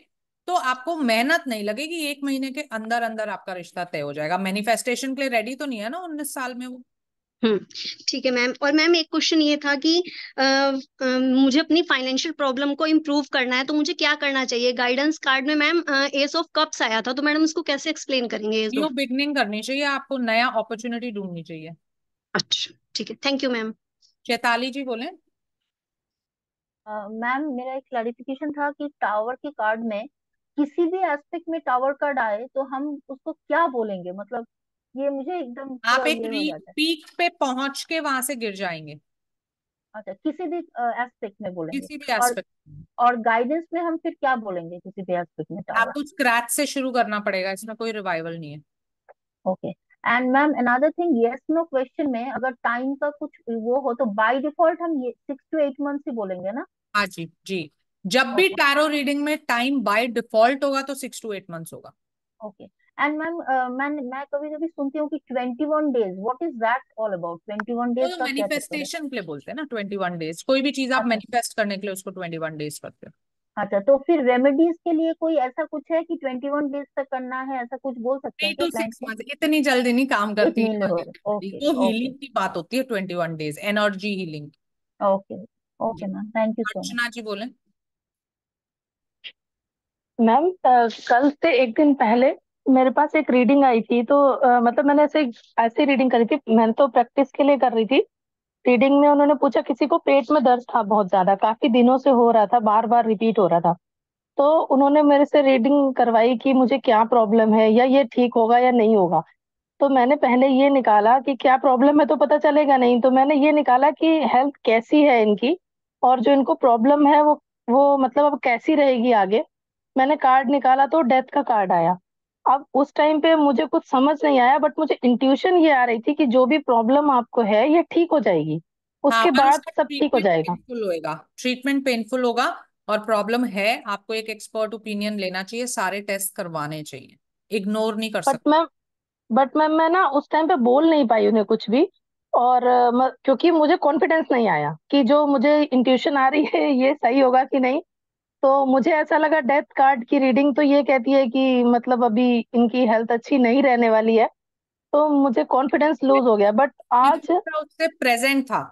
तो आपको मेहनत नहीं लगेगी, 1 महीने के अंदर अंदर आपका रिश्ता तय हो जाएगा। मैनिफेस्टेशन के लिए रेडी तो नहीं है ना 19 साल में वो। हम्म, ठीक है मैम। और मैम एक क्वेश्चन ये था कि मुझे अपनी फाइनेंशियल प्रॉब्लम को इम्प्रूव करना है, तो मुझे क्या करना चाहिए। गाइडेंस कार्ड में मैम एस ऑफ कप्स आया था, तो मैडम उसको कैसे एक्सप्लेन करेंगे एस न्यू ऑफ। बिगनिंग करनी चाहिए आपको, नया अपॉर्चुनिटी ढूंढनी चाहिए। अच्छा ठीक है, थैंक यू मैम। चैताली जी बोले। मैम मेरा एक क्लैरिफिकेशन था कि टावर के कार्ड में किसी भी एस्पेक्ट में टावर कार्ड आए तो हम उसको क्या बोलेंगे, मतलब ये मुझे एकदम आप थोड़ा एक ये हो जाता है। पीक पे पहुंच के वहां से गिर जाएंगे, अच्छा, किसी भी एस्पेक्ट में बोलेंगे। किसी भी और एस्पेक्ट। और गाइडेंस में हम फिर क्या बोलेंगे किसी भी एस्पेक्ट में टावर। आपको स्क्रैच से शुरू करना पड़ेगा, इसमें कोई रिवाइवल नहीं है। Okay. And ma'am another thing, yes no question में अगर टाइम का कुछ वो हो तो बाय डिफॉल्ट हम ये 6 to 8 months ही बोलेंगे ना। हाँ जी जी। जब भी ओके। टैरो रीडिंग में टाइम बाय डिफॉल्ट होगा तो 6 to 8 मंथ्स होगा। ओके। एंड मैम मैं कभी कभी सुनती हूँ कि 21 days, what is that all about, 21 days तो का क्या चक्कर है। मैनिफेस्टेशन के लिए बोलते हैं ना 21 डेज, कोई भी चीज आप अच्छा। मैनिफेस्ट करने के लिए उसको 21 डेज करते हो। अच्छा, तो फिर रेमेडीज के लिए कोई ऐसा कुछ है कि 21 days तक करना है, ऐसा कुछ बोल सकते थ्री हैं क्या टू क्लाइंट सिक्स को। मंथ इतनी जल्दी नहीं काम करती इतनी है में हो। हमारी ओके। वो ओके। हीलिंग की बात होती है 21 days, energy healing. Okay. Okay जी। Ma'am, thank you so much. Archana ji बोले। मैम कल से एक दिन पहले मेरे पास एक रीडिंग आई थी, तो मतलब मैंने ऐसे ऐसे रीडिंग करी थी, मैंने तो प्रैक्टिस के लिए कर रही थी। रीडिंग में उन्होंने पूछा, किसी को पेट में दर्द था बहुत ज्यादा, काफी दिनों से हो रहा था, बार बार रिपीट हो रहा था। तो उन्होंने मेरे से रीडिंग करवाई कि मुझे क्या प्रॉब्लम है, या ये ठीक होगा या नहीं होगा। तो मैंने पहले ये निकाला कि क्या प्रॉब्लम है तो पता चलेगा नहीं, तो मैंने ये निकाला कि हेल्थ कैसी है इनकी, और जो इनको प्रॉब्लम है वो मतलब अब कैसी रहेगी आगे। मैंने कार्ड निकाला तो डेथ का कार्ड आया। अब उस टाइम पे मुझे कुछ समझ नहीं आया, बट मुझे इंट्यूशन ये आ रही थी कि जो भी प्रॉब्लम आपको है ये ठीक हो जाएगी, हाँ, उसके पर बाद उसका सब ठीक हो ट्रीटमेंट जाएगा। पेनफुल होएगा, ट्रीटमेंट पेनफुल होगा। और प्रॉब्लम है, आपको एक एक्सपर्ट ओपिनियन लेना चाहिए, सारे टेस्ट करवाने चाहिए, इग्नोर नहीं कर बट सकते। मैम बट मैम मैं ना उस टाइम पे बोल नहीं पाई उन्हें कुछ भी। और क्योंकि मुझे कॉन्फिडेंस नहीं आया कि जो मुझे इंट्यूशन आ रही है ये सही होगा कि नहीं। तो मुझे ऐसा लगा डेथ कार्ड की रीडिंग तो ये कहती है कि मतलब अभी इनकी हेल्थ अच्छी नहीं रहने वाली है। तो मुझे कॉन्फिडेंस लूज हो गया, बट क्योंकि आज। उसका उससे प्रेजेंट था,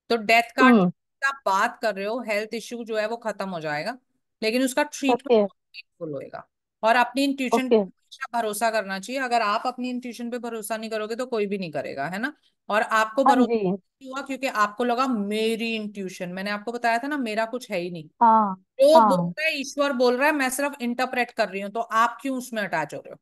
तो डेथ कार्ड हम्म। आप बात कर रहे हो, हेल्थ इश्यू जो है वो खत्म हो जाएगा, लेकिन उसका ट्रीटमेंट ओके। पेनफुल होएगा। और अपनी इंट्यूशन ओके। पे हमेशा भरोसा करना चाहिए। अगर आप अपनी इंट्यूशन पे भरोसा नहीं करोगे तो कोई भी नहीं करेगा, है ना। और आपको हाँ भरोसा जी। नहीं हुआ क्योंकि आपको लगा मेरी इंट्यूशन, मैंने आपको बताया था ना, मेरा कुछ है ही नहीं। हाँ। जो बोल हाँ। रहा है ईश्वर बोल रहा है, मैं सिर्फ इंटरप्रेट कर रही हूँ, तो आप क्यों उसमें अटैच हो रहे हो।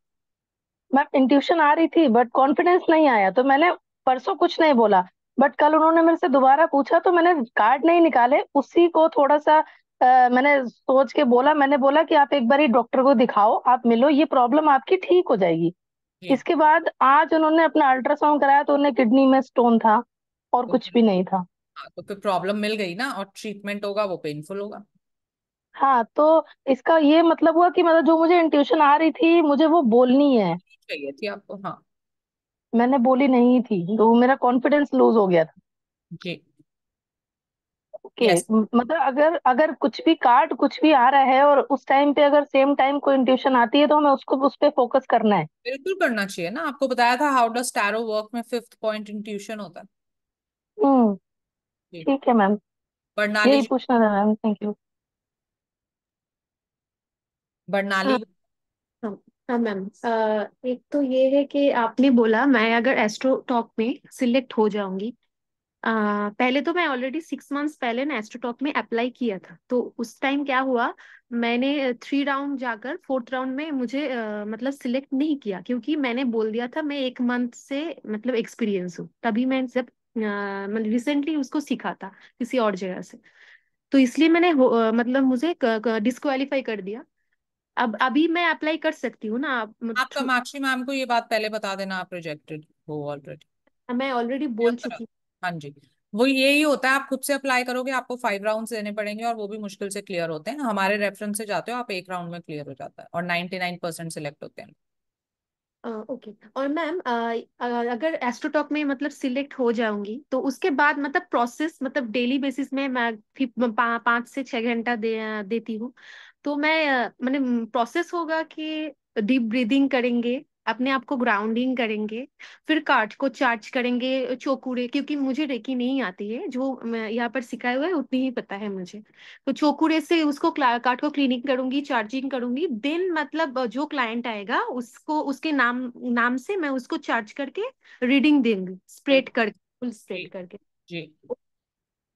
मैम इंट्यूशन आ रही थी बट कॉन्फिडेंस नहीं आया, तो मैंने परसों कुछ नहीं बोला। बट कल उन्होंने मेरे से दोबारा पूछा तो मैंने कार्ड नहीं निकाले, उसी को थोड़ा सा मैंने सोच के बोला। मैंने बोला कि आप एक बार ही डॉक्टर को दिखाओ, आप मिलो, ये प्रॉब्लम आपकी ठीक हो जाएगी। जी। इसके बाद आज उन्होंने अपना अल्ट्रासाउंड कराया तो उन्हें किडनी में स्टोन था, और तो कुछ भी नहीं था। हाँ, तो फिर प्रॉब्लम मिल गई ना, और ट्रीटमेंट होगा वो पेनफुल होगा। हाँ, तो इसका ये मतलब हुआ कि मतलब जो मुझे इंट्यूशन आ रही थी मुझे वो बोलनी है। चाहिए थी आपको, हाँ। मैंने बोली नहीं थी तो मेरा कॉन्फिडेंस लूज हो गया था। जी। ओके। यस। मतलब अगर अगर कुछ भी कार्ड कुछ भी आ रहा है और उस टाइम पे अगर सेम टाइम कोई इंट्यूशन आती है तो हमें उसको उस पे फोकस करना है। बिल्कुल करना चाहिए ना, आपको बताया था हाउ डज टैरो वर्क में फिफ्थ पॉइंट इंट्यूशन होता है। हम्म। जी। ठीक है मैम। बर्नाली यही पूछना था मैम, थैंक यू। बर्नाली। हाँ। हाँ। हाँ मैम, एक तो ये है कि आपने बोला मैं अगर एस्ट्रो टॉक में सिलेक्ट हो जाऊंगी। पहले तो मैं ऑलरेडी 6 मंथ्स पहले ना एस्ट्रोटॉक में अप्लाई किया था, तो उस टाइम क्या हुआ, मैंने 3 राउंड जाकर 4th राउंड में मुझे मतलब सिलेक्ट नहीं किया, क्योंकि मैंने बोल दिया था मैं 1 मंथ से मतलब एक्सपीरियंस हूँ, तभी मैं जब मतलब रिसेंटली उसको सीखा था किसी और जगह से। तो इसलिए मैंने मतलब मुझे डिस्क्वालीफाई कर दिया। अब अभी मैं अप्लाई कर सकती हूँ ना आप आप कामाक्षी मैम को ये बात पहले बता देना, आप रिजेक्टेड हो ऑलरेडी। मैं ऑलरेडी बोल चुकी। हाँ जी। वो यही होता है, आप खुद से अप्लाई करोगे आपको 5 राउंड्स देने पड़ेंगे, और वो भी मुश्किल से क्लियर होते हैं। हमारे रेफरेंस से जाते हो आप, एक राउंड में क्लियर हो जाता है, और 99% सिलेक्ट होते हैं। ओके। और मैम अगर एस्ट्रोटॉक में मतलब सिलेक्ट हो जाऊंगी तो उसके बाद मतलब प्रोसेस मतलब डेली बेसिस में मैं 5 से 6 घंटा देती हूँ। तो मैं मैंने प्रोसेस होगा कि डीप ब्रीदिंग करेंगे, अपने आप को ग्राउंडिंग करेंगे, फिर काट को चार्ज करेंगे चोकुरे, क्योंकि मुझे रेकी नहीं आती है, जो मैं यहाँ पर सिखाया हुआ है उतनी ही पता है मुझे। तो चोकुरे से उसको काट को क्लीनिंग करूंगी, चार्जिंग करूंगी, देन मतलब जो क्लाइंट आएगा उसको उसके नाम नाम से मैं उसको चार्ज करके रीडिंग देंगी, स्प्रेड करके, फुल जी। स्प्रेड करके। जी।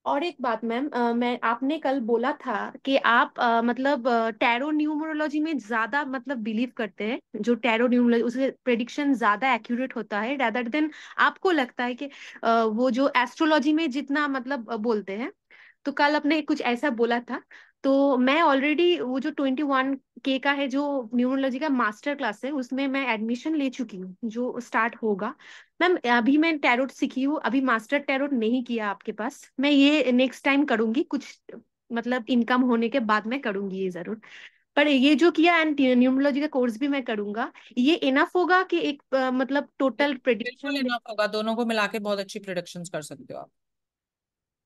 और एक बात मैम, मैं आपने कल बोला था कि आप मतलब टैरो न्यूमरोलॉजी में ज्यादा मतलब बिलीव करते हैं, जो टैरो न्यूमरोलॉजी उससे प्रेडिक्शन ज्यादा एक्यूरेट होता है रादर देन, आपको लगता है कि वो जो एस्ट्रोलॉजी में जितना मतलब बोलते हैं। तो कल आपने कुछ ऐसा बोला था। तो मैं ऑलरेडी वो जो 21K का है जो न्यूमरोलॉजी का मास्टर क्लास है उसमें मैं एडमिशन ले चुकी हूँ, जो स्टार्ट होगा। मैम अभी मैं टैरोट सीखी हूँ, अभी मास्टर टैरोट नहीं किया आपके पास, मैं ये नेक्स्ट टाइम करूंगी, कुछ मतलब इनकम होने के बाद मैं करूंगी ये जरूर। पर ये जो किया एंड न्यूमरोलॉजी का कोर्स भी मैं करूंगा, ये इनफ होगा कि एक मतलब टोटल बिल्कुल प्रेडिक्शन। इनफ होगा, दोनों को मिला के बहुत अच्छी प्रिडिक्शंस कर सकते हो आप।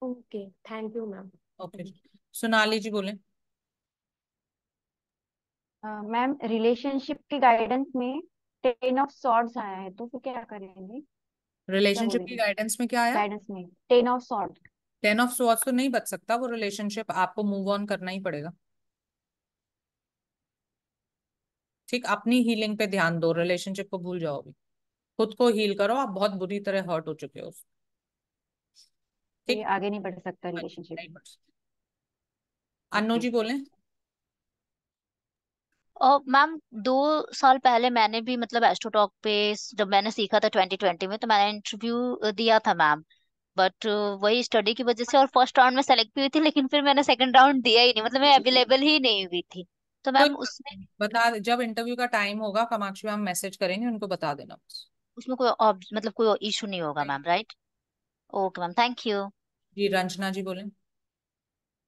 Okay, thank you ma'am. Okay. Sonali ji बोले। मैम रिलेशनशिप के गाइडेंस में 10 ऑफ सॉर्ड्स आया है, तो फिर क्या करेंगे, क्या रिलेशनशिप की बोलेंगे? गाइडेंस में क्या आया। गाइडेंस में 10 ऑफ सॉर्ड। 10 ऑफ स्वॉर्ड्स तो नहीं बच सकता वो रिलेशनशिप, आपको मूव ऑन करना ही पड़ेगा। ठीक, अपनी हीलिंग पे ध्यान दो, रिलेशनशिप को भूल जाओ अभी। खुद को हील करो, आप बहुत बुरी तरह हर्ट हो चुके हो। तो ये ठीक, आगे नहीं बढ़ सकता रिलेशनशिप। नहीं बढ़ सकता। अन्नू जी बोले। और मैम 2 साल पहले मैंने भी मतलब एस्ट्रोटॉक पे जब मैंने सीखा था 2020 में, तो मैंने इंटरव्यू दिया था मैम। बट वही स्टडी की वजह से और फर्स्ट राउंड में सेलेक्ट भी हुई थी, लेकिन फिर मैंने सेकंड राउंड दिया ही नहीं, मतलब मैं अवेलेबल ही नहीं हुई थी। तो कोई मैम बात उसमें नहीं, जब इंटरव्यू का टाइम होगा कामाक्षी मैम मैसेज करेंगे, उनको बता देना बस। उसमें कोई मतलब कोई इशू नहीं होगा ma'am, right? Okay ma'am, thank you. जी रंजना जी बोले।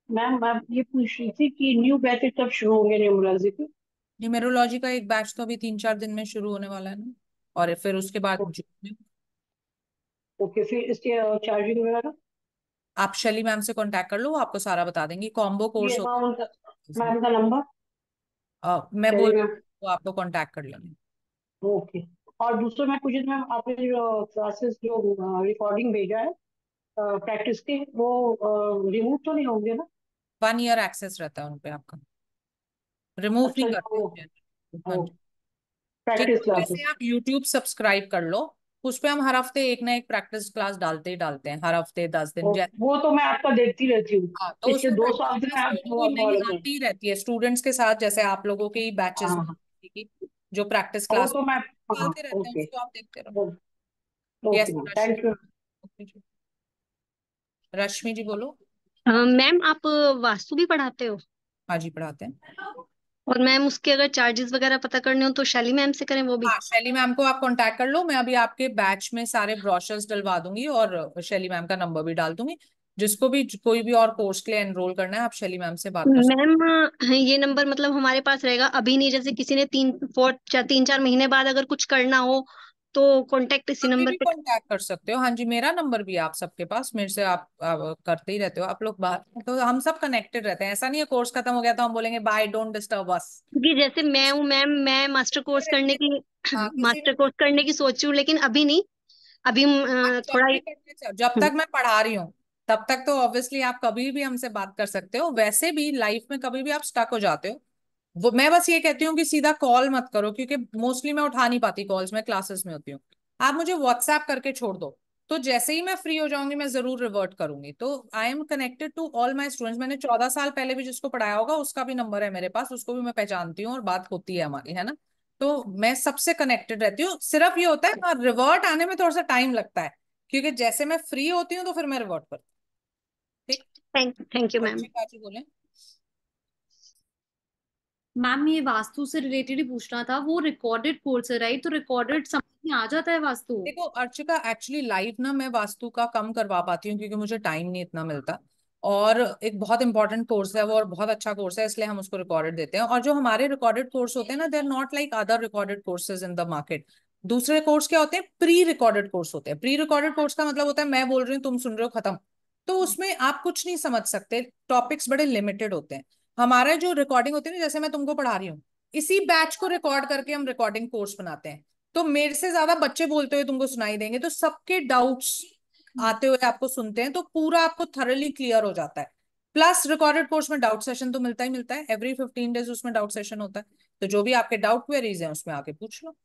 मैम आप ये पूछ रही थी कि न्यू बैचेस कब शुरू होंगे न्यूमरोलॉजी के? न्यूमेरोलॉजी का एक बैच तो अभी 3-4 दिन में शुरू होने वाला है ना, और फिर उसके बाद जून में। ओके, फिर इसके चार्जिंग वगैरह? आप शैली मैम से कांटेक्ट कर लो, वो आपको सारा बता देंगी। कॉम्बो ये कोर्स होता अमाउंट, है इसमें। मैम का नंबर? मैं बोल चलिए रही मैम। हूँ, वो आपको कांटेक्ट कर लेंगे। ओके। और दूसरा मैं पूछ रही थी मैम, आपने जो क्लासेस जो रिकॉर्डिंग भेजा है प्रैक्टिस के, वो रिमूव तो नहीं होंगे ना? 1 ईयर एक्सेस रहता है उनपे आपका, रिमूव नहीं अच्छा करते जो हैं। हाँ जी। ठीक प्रैक्टिस है, क्लासेस। वैसे आप यूट्यूब सब्सक्राइब कर लो, उस पे हम हर हफ्ते एक ना एक प्रैक्टिस क्लास डालते ही डालते हैं, हर हफ्ते 10 दिन जैसे। वो तो मैं आपका देखती रहती हूँ, हाँ, तो पिछले उसमें दो प्रैक्टिस साल से मैं क्लास कोई ना कोई आपको नई फॉलो कर। आती ही रहती है स्टूडेंट्स के साथ, जैसे आप लोगों के ही बैचेस हाँ हाँ। की जो प्रैक्टिस वो क्लास तो मैं, हाँ डालते रहते हैं, ओके। उसको आप देखते रहो। Okay yes ma'am, Rashmi. Thank you. Rashmi ji बोलो। मैम आप वास्तु भी पढ़ाते हो? हाँ जी पढ़ाते हैं। और मैम उसके अगर चार्जेस वगैरह पता करने हो तो शैली मैम से करें वो भी? हाँ, शैली मैम को आप कांटेक्ट कर लो, मैं अभी आपके बैच में सारे ब्रोशर्स डलवा दूंगी और शैली मैम का नंबर भी डाल दूंगी। जिसको भी कोई भी और कोर्स के लिए एनरोल करना है, आप शैली मैम से बात कर सकते मैम ये नंबर मतलब हमारे पास रहेगा अभी नहीं, जैसे किसी ने 3-4 महीने बाद अगर कुछ करना हो तो कांटेक्ट इसी हो। अभी नंबर भी पे? कांटेक्ट कर सकते हो, हाँ जी, मेरा नंबर भी है आप सबके पास, मेरे से आप करते ही रहते हो आप लोग बात, तो हम सब कनेक्टेड रहते हैं। ऐसा नहीं है कोर्स खत्म हो गया तो हम बोलेंगे बाय, डोंट डिस्टर्ब अस। क्योंकि जैसे मैं हूँ मैम, मैं मास्टर कोर्स करने की हाँ, किसी मास्टर भी कोर्स करने की सोच रही हूँ, लेकिन अभी नहीं। अभी आप जब थोड़ा भी करने चाहो, जब तक मैं पढ़ा रही हूँ तब तक तो ऑब्वियसली आप कभी भी हमसे बात कर सकते हो। वैसे भी लाइफ में कभी भी आप स्टक हो जाते हो, वो मैं बस ये कहती हूँ कि सीधा कॉल मत करो, क्योंकि मोस्टली मैं उठा नहीं पाती कॉल्स, मैं क्लासेस में होती हूँ। आप मुझे व्हाट्सएप करके छोड़ दो, तो जैसे ही मैं फ्री हो जाऊंगी मैं जरूर रिवर्ट करूंगी। तो I am connected to all my students, मैंने 14 साल पहले भी जिसको पढ़ाया होगा उसका भी नंबर है मेरे पास, उसको भी मैं पहचानती हूँ और बात होती है हमारी, है ना। तो मैं सबसे कनेक्टेड रहती हूँ, सिर्फ ये होता है हाँ रिवर्ट आने में थोड़ा सा टाइम लगता है, क्योंकि जैसे मैं फ्री होती हूँ तो फिर मैं रिवर्ट करती हूँ। ठीक। Thank you ma'am. Archika ji बोले। मैम ये वास्तु से रिलेटेड ही पूछना था, वो रिकॉर्डेड कोर्स है राइट? तो रिकॉर्डेड समझ में आ जाता है वास्तु? देखो अर्चिका, एक्चुअली लाइव ना मैं वास्तु का कम करवा पाती हूँ क्योंकि मुझे टाइम नहीं इतना मिलता, और एक बहुत इंपॉर्टेंट कोर्स है वो और बहुत अच्छा कोर्स है, इसलिए हम उसको रिकॉर्डेड देते हैं। और जो हमारे रिकॉर्डेड कोर्स होते हैं ना, they are not like other recorded courses in the market. दूसरे कोर्स क्या होते हैं, प्री रिकॉर्डेड कोर्स होते हैं। प्री रिकॉर्डेड कोर्स का मतलब होता है मैं बोल रही हूँ तुम सुन रहे हो, खत्म। तो उसमें आप कुछ नहीं समझ सकते, टॉपिक्स बड़े लिमिटेड होते हैं। हमारा जो रिकॉर्डिंग होती है ना, जैसे मैं तुमको पढ़ा रही हूँ, इसी बैच को रिकॉर्ड करके हम रिकॉर्डिंग कोर्स बनाते हैं। तो मेरे से ज्यादा बच्चे बोलते हुए तुमको सुनाई देंगे, तो सबके डाउट्स आते हुए आपको सुनते हैं, तो पूरा आपको थरली क्लियर हो जाता है। प्लस रिकॉर्डेड कोर्स में डाउट सेशन तो मिलता ही मिलता है, एवरी 15 डेज उसमें डाउट सेशन होता है। तो जो भी आपके डाउट क्वेरीज हैं उसमें आके पूछ लो।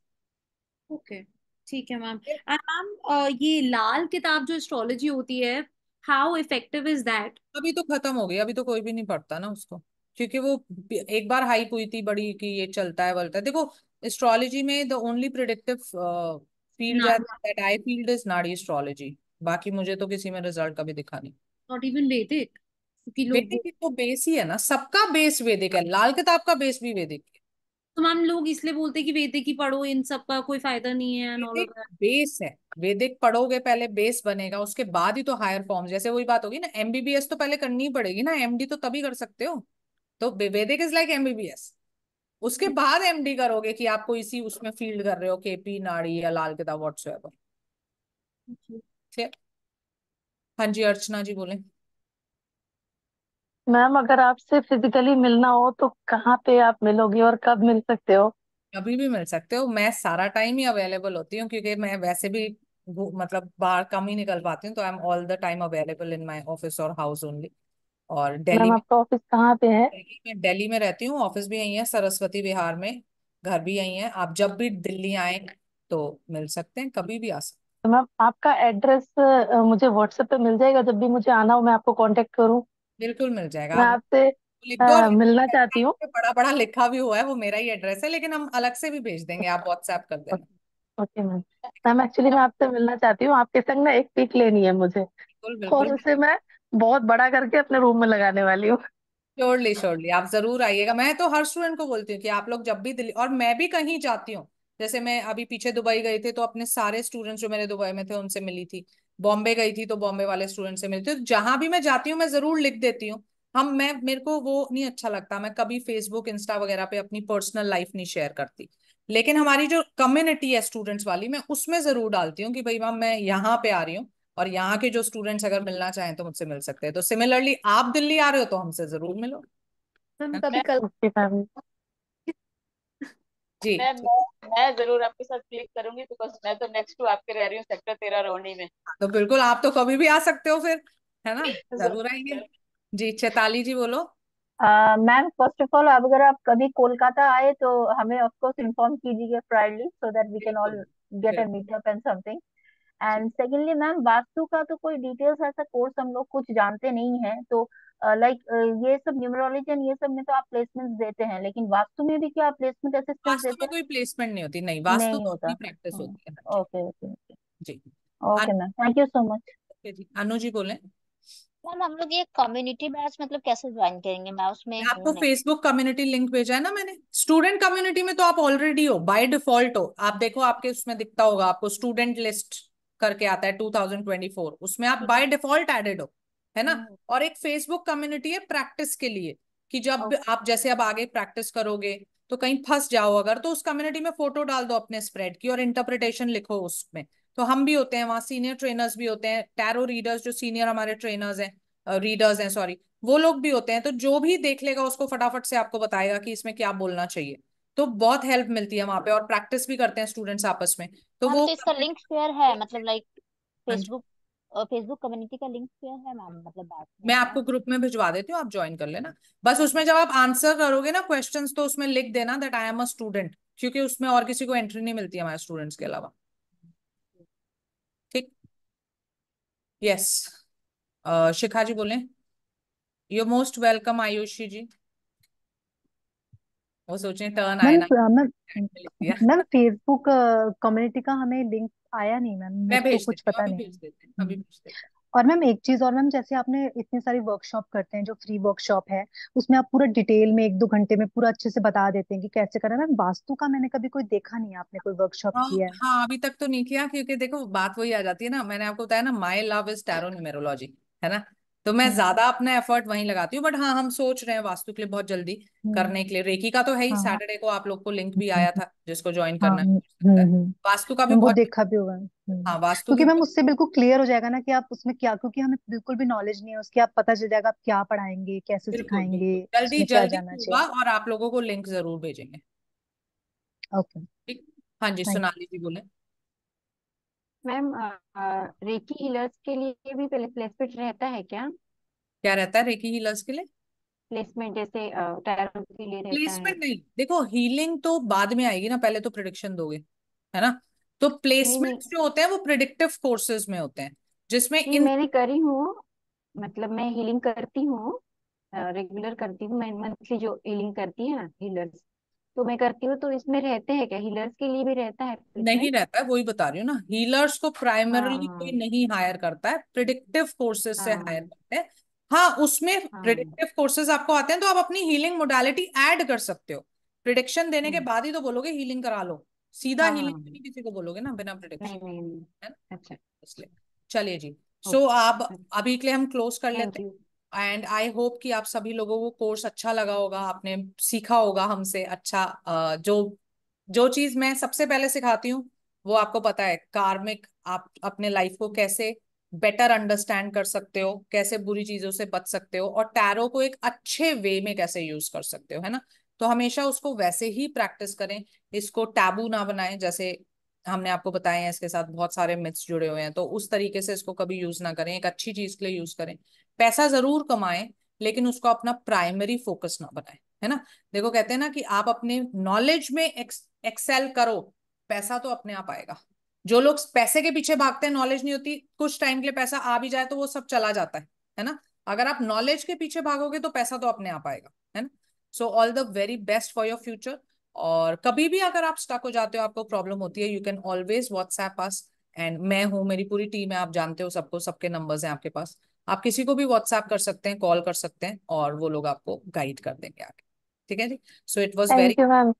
ओके, ठीक है मैम। एंड मैम ये लाल किताब जो एस्ट्रोलॉजी होती है, हाउ इफेक्टिव इज दैट? अभी तो खत्म हो गई, अभी तो कोई भी नहीं पढ़ता ना उसको, क्योंकि वो एक बार हाइप हुई थी बड़ी कि ये चलता है वलता है। देखो एस्ट्रोलॉजी में द ओनली प्रिडिक्टिव फील्ड ना, दैट आई फील्ड इज नाड़ी एस्ट्रोलॉजी। बाकी मुझे तो किसी में रिजल्ट कभी दिखा नहीं। नॉट इवन वैदिक? क्योंकि लोग वैदिक तो बेस ही है ना, सबका बेस वैदिक है, लाल किताब का बेस भी वैदिक है। तो मैम लोग इसलिए बोलते हैं कि वैदिक ही पढ़ो, इन सब का कोई फायदा नहीं है एंड ऑल ऑफ वैदिक दैट। बेस है, वैदिक पढ़ोगे पहले बेस बनेगा, उसके बाद ही तो हायर फॉर्म, जैसे वही बात होगी ना, एमबीबीएस तो पहले करनी ही पड़ेगी ना, एमडी तो तभी कर सकते हो। तो वैदिक इज लाइक एमबीबीएस, उसके बाद एमडी करोगे कि आपको इसी उसमें फील्ड कर रहे हो, केपी नाड़ी या लाल किताब व्हाट्सएवर। ठीक। हाँ जी अर्चना जी बोले। मैम अगर आपसे फिजिकली मिलना हो तो कहाँ पे आप मिलोगी और कब मिल सकते हो? कभी भी मिल सकते हो, मैं सारा टाइम ही अवेलेबल होती हूँ, क्योंकि मैं वैसे भी मतलब बाहर कम ही निकल पाती हूँ, तो I am all the time available in my office और हाउस ओनली। और दिल्ली मैम में, आपका ऑफिस कहाँ पे है? दिल्ली में रहती हूँ, ऑफिस भी यही है सरस्वती विहार में, घर भी यही है। आप जब भी दिल्ली आए तो मिल सकते हैं, कभी भी आ सकते तो मैम आपका एड्रेस मुझे व्हाट्सएप पे मिल जाएगा, जब भी मुझे आना हो मैं आपको कांटेक्ट करूँ। बिल्कुल मिल जाएगा, मैं आप आपसे लिख दो। और मिलना एड्रेस चाहती हूँ। पे बड़ा बड़ा लिखा भी हुआ है, वो मेरा ही एड्रेस है, लेकिन हम अलग से भी भेज देंगे, आप व्हाट्सएप कर देना। Okay ma'am. मैम एक्चुअली मैं आपसे मिलना चाहती हूँ, आपके संग ना एक पिक लेनी है मुझे, बिल्कुल और बिल्कुल। उसे मैं बहुत बड़ा करके अपने रूम में लगाने वाली हूँ। श्योरली श्योरली, आप जरूर आइएगा। मैं तो हर स्टूडेंट को बोलती हूँ कि आप लोग जब भी दिल्ली, और मैं भी कहीं जाती हूँ, जैसे मैं अभी पीछे दुबई गई थी तो अपने सारे स्टूडेंट्स जो मेरे दुबई में थे उनसे मिली थी, बॉम्बे गई थी तो बॉम्बे वाले स्टूडेंट से मिली थी। तो जहां भी मैं जाती हूँ मैं जरूर लिख देती हूँ। मैं मेरे को वो नहीं अच्छा लगता, मैं कभी फेसबुक इंस्टा वगैरह पे अपनी पर्सनल लाइफ नहीं शेयर करती, लेकिन हमारी जो कम्युनिटी है स्टूडेंट्स वाली, मैं उसमें जरूर डालती हूँ कि भाई मैम मैं यहाँ पे आ रही हूँ, और यहाँ के जो स्टूडेंट्स अगर मिलना चाहें तो मुझसे मिल सकते हैं। तो सिमिलरली आप दिल्ली आ रहे हो तो हमसे जरूर मिलो। मैम है कभी ना? कल ओके मैम। जी। मैं जरूर आपके साथ क्लिक करूंगी, बिकॉज मैं तो नेक्स्ट टू आपके रह रही हूँ, सेक्टर 13 रोहिणी में। तो बिल्कुल, आप तो कभी भी आ सकते हो फिर, है ना? जरूर आएंगे। जी, चैताली जी बोलो। मैम फर्स्ट ऑफ ऑल अगर आप कभी कोलकाता आए तो हमें ऑफ कोर्स इन्फॉर्म कीजिएगा priorly, so that we can बिल्कुल ऑल गेट अ बिल्कुल। Meetup and something. जी। एंड सेकेंडली मैम, वास्तु का तो कोई डिटेल्स ऐसा कोर्स हम लोग कुछ जानते नहीं है, तो लाइक ये सब न्यूमरोलॉजी एंड ये सब में तो आप प्लेसमेंट देते हैं, लेकिन वास्तु में भी क्या आप प्लेसमेंट असिस्टेंस वास्तु देते में हैं? कोई प्लेसमेंट नहीं होती, नहीं, वास्तु नहीं तो होता। अपनी प्रैक्टिस होती है। हाँ जी। Okay okay okay. जी। Okay ma'am, thank you so much. जी, अनु जी बोले। मैम हम लोग ये कम्युनिटी बैच मतलब कैसे ज्वाइन करेंगे? मैं उसमें आपको हूँ नहीं। फेसबुक कम्युनिटी लिंक भेजा है ना मैंने, स्टूडेंट कम्युनिटी में तो आप ऑलरेडी हो, बाय डिफॉल्ट हो। आप देखो आपके उसमें दिखता होगा, आपको स्टूडेंट लिस्ट करके आता है 2024, उसमें आप बाय डिफॉल्ट एडेड हो, है ना? हम्म। और एक फेसबुक कम्युनिटी है प्रैक्टिस के लिए, कि जब ओके। आप जैसे अब आगे प्रैक्टिस करोगे तो कहीं फंस जाओ अगर, तो उस कम्युनिटी में फोटो डाल दो अपने स्प्रेड की और इंटरप्रिटेशन लिखो उसमें। तो हम भी होते हैं वहाँ, सीनियर ट्रेनर्स भी होते हैं, टैरो रीडर्स जो सीनियर हमारे ट्रेनर्स हैं, रीडर्स हैं सॉरी, वो लोग भी होते हैं। तो जो भी देख लेगा उसको फटाफट से आपको बताएगा कि इसमें क्या बोलना चाहिए। तो बहुत हेल्प मिलती है वहां पे, और प्रैक्टिस भी करते हैं स्टूडेंट्स आपस में। तो मैम वो तो इसका लिंक शेयर है, मतलब लाइक हाँ जी, फेसबुक फेसबुक कम्युनिटी का लिंक शेयर है मैम, मतलब बैच में मैं क्या? आपको ग्रुप में भिजवा देती हूँ, आप ज्वाइन कर लेना। बस उसमें जब आप आंसर करोगे ना क्वेश्चंस, तो उसमें लिख देना that I am a student, क्योंकि उसमें और किसी को एंट्री नहीं मिलती है हमारे स्टूडेंट्स के अलावा। ठीक। यस। शिखा जी बोले। यू मोस्ट वेलकम आयुषी जी। वो सोचे टर्न आए मैम ना, मैम लिख दिया। मैम फेसबुक कम्युनिटी का हमें लिंक आया नहीं मैम, मैं मेरे को भेज कुछ देती हूँ, पता अभी नहीं है। भेज देते हैं, अभी भेज देते हैं। और मैम एक चीज और मैम, जैसे आपने इतनी सारी वर्कशॉप करते हैं जो फ्री वर्कशॉप है, उसमें आप पूरा डिटेल में 1-2 घंटे में पूरा अच्छे से बता देते हैं कि कैसे करना है। मैम वास्तु का मैंने कभी कोई देखा नहीं है, आपने कोई वर्कशॉप हाँ किया है? हाँ, अभी तक तो नहीं किया, क्योंकि देखो बात वही आ जाती है ना, मैंने आपको बताया ना, my love is tarot numerology, है ना? तो मैं हम्म ज्यादा अपना एफर्ट वहीं लगाती हूँ। बट हाँ, हम सोच रहे हैं वास्तु के लिए बहुत जल्दी हम्म, करने के लिए। रेकी का तो है ही, हाँ सैटरडे को आप लोग को लिंक भी हम्म, आया था, जिसको ज्वाइन हाँ करना है कर सकता है। वास्तु का भी वो बहुत। देखा भी होगा। हाँ, वास्तु की क्योंकि मैम बहुत। उससे बिल्कुल क्लियर हो जाएगा ना कि आप उसमें क्या, क्योंकि हमें बिल्कुल भी नॉलेज नहीं है उसकी, आप पता चल जाएगा आप क्या पढ़ाएंगे, कैसे बिल्कुल सिखाएंगे, बिल्कुल, जल्दी उसमें क्या जल्दी जाना होगा, चाहिए। और आप लोगों को लिंक जरूर भेजेंगे। ओके। ठीक। हाँ जी, थैंक सोनाली जी बोले। मैम रेकी हीलर्स के लिए भी प्लेसमेंट रहता है क्या? क्या रहता है रेकी हीलर्स के लिए? प्लेसमेंट जैसे टैरो के लिए रहता है? प्लेसमेंट नहीं, देखो हीलिंग तो बाद में आएगी ना, पहले तो प्रिडिक्शन दोगे, है ना? तो नहीं नहीं प्लेसमेंट जो होते हैं वो प्रिडिक्टिव कोर्सेज में होते हैं, जिसमें नहीं, इन। मैंने करी हूँ, मतलब मैं हीलिंग करती हूँ, रेगुलर करती हूँ मैं, मंथली जो हीलिंग करती है ना हीलर्स, तो मैं करती हूँ। तो इसमें रहते हैं क्या, हीलर्स के लिए भी रहता है नहीं प्लेसमेंट? रहता है, वही बता रही हूँ ना, हीलर्स को प्राइमरली कोई हाँ नहीं हायर करता है, प्रिडिक्टिव कोर्सेज से हायर हाँ करते हैं। हाँ, उसमें हाँ। प्रिडिक्टिव कोर्सेज आपको आते हैं तो आप अपनी हीलिंग मोडालिटी ऐड कर सकते हो। प्रिडिक्शन देने के हम्म, बाद ही तो बोलोगे हीलिंग करा लो, सीधा हाँ हीलिंग हाँ। नहीं किसी को बोलोगे ना बिना प्रिडिक्शन, नहीं नहीं नहीं। है ना? अच्छा। इसलिए चलिए जी। सो आप ओके। अभी के लिए हम क्लोज कर लेते थैंक यू। हैं, एंड आई होप कि आप सभी लोगों को कोर्स अच्छा लगा होगा, आपने सीखा होगा हमसे अच्छा। जो जो चीज मैं सबसे पहले सिखाती हूँ वो आपको पता है, कार्मिक, आप अपने लाइफ को कैसे बेटर अंडरस्टैंड कर सकते हो, कैसे बुरी चीजों से बच सकते हो, और टैरो को एक अच्छे वे में कैसे यूज कर सकते हो, है ना? तो हमेशा उसको वैसे ही प्रैक्टिस करें, इसको टैबू ना बनाएं। जैसे हमने आपको बताया है, इसके साथ बहुत सारे मिथ्स जुड़े हुए हैं, तो उस तरीके से इसको कभी यूज ना करें, एक अच्छी चीज के लिए यूज करें। पैसा जरूर कमाएं, लेकिन उसको अपना प्राइमरी फोकस ना बनाएं, है ना? देखो कहते हैं ना कि आप अपने नॉलेज में एक्सेल करो, पैसा तो अपने आप आएगा। जो लोग पैसे के पीछे भागते हैं, नॉलेज नहीं होती, कुछ टाइम के लिए पैसा आ भी जाए तो वो सब चला जाता है ना। अगर आप नॉलेज के पीछे भागोगे तो पैसा तो अपने आप आएगा, है ना। So all the very best for your future. और कभी भी अगर आप स्टक हो जाते हो, आपको प्रॉब्लम होती है, you can always WhatsApp us, and मैं हूँ, मेरी पूरी टीम है, आप जानते हो सबको, सबके नंबर्स हैं आपके पास, आप किसी को भी व्हाट्सएप कर सकते हैं, कॉल कर सकते हैं, और वो लोग आपको गाइड कर देंगे आगे। ठीक है जी। So it was very thank you ma'am.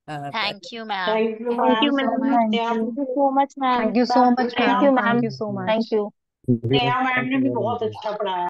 Thank you ma'am. Thank you thank you ma'am so ma'am, much. Thank Neha you. Thank you so much ma'am, thank you so much thank ma'am. You thank ma'am, you so thank much. You. Neha ma'am thank ने you भी very बहुत much. अच्छा पढ़ाया।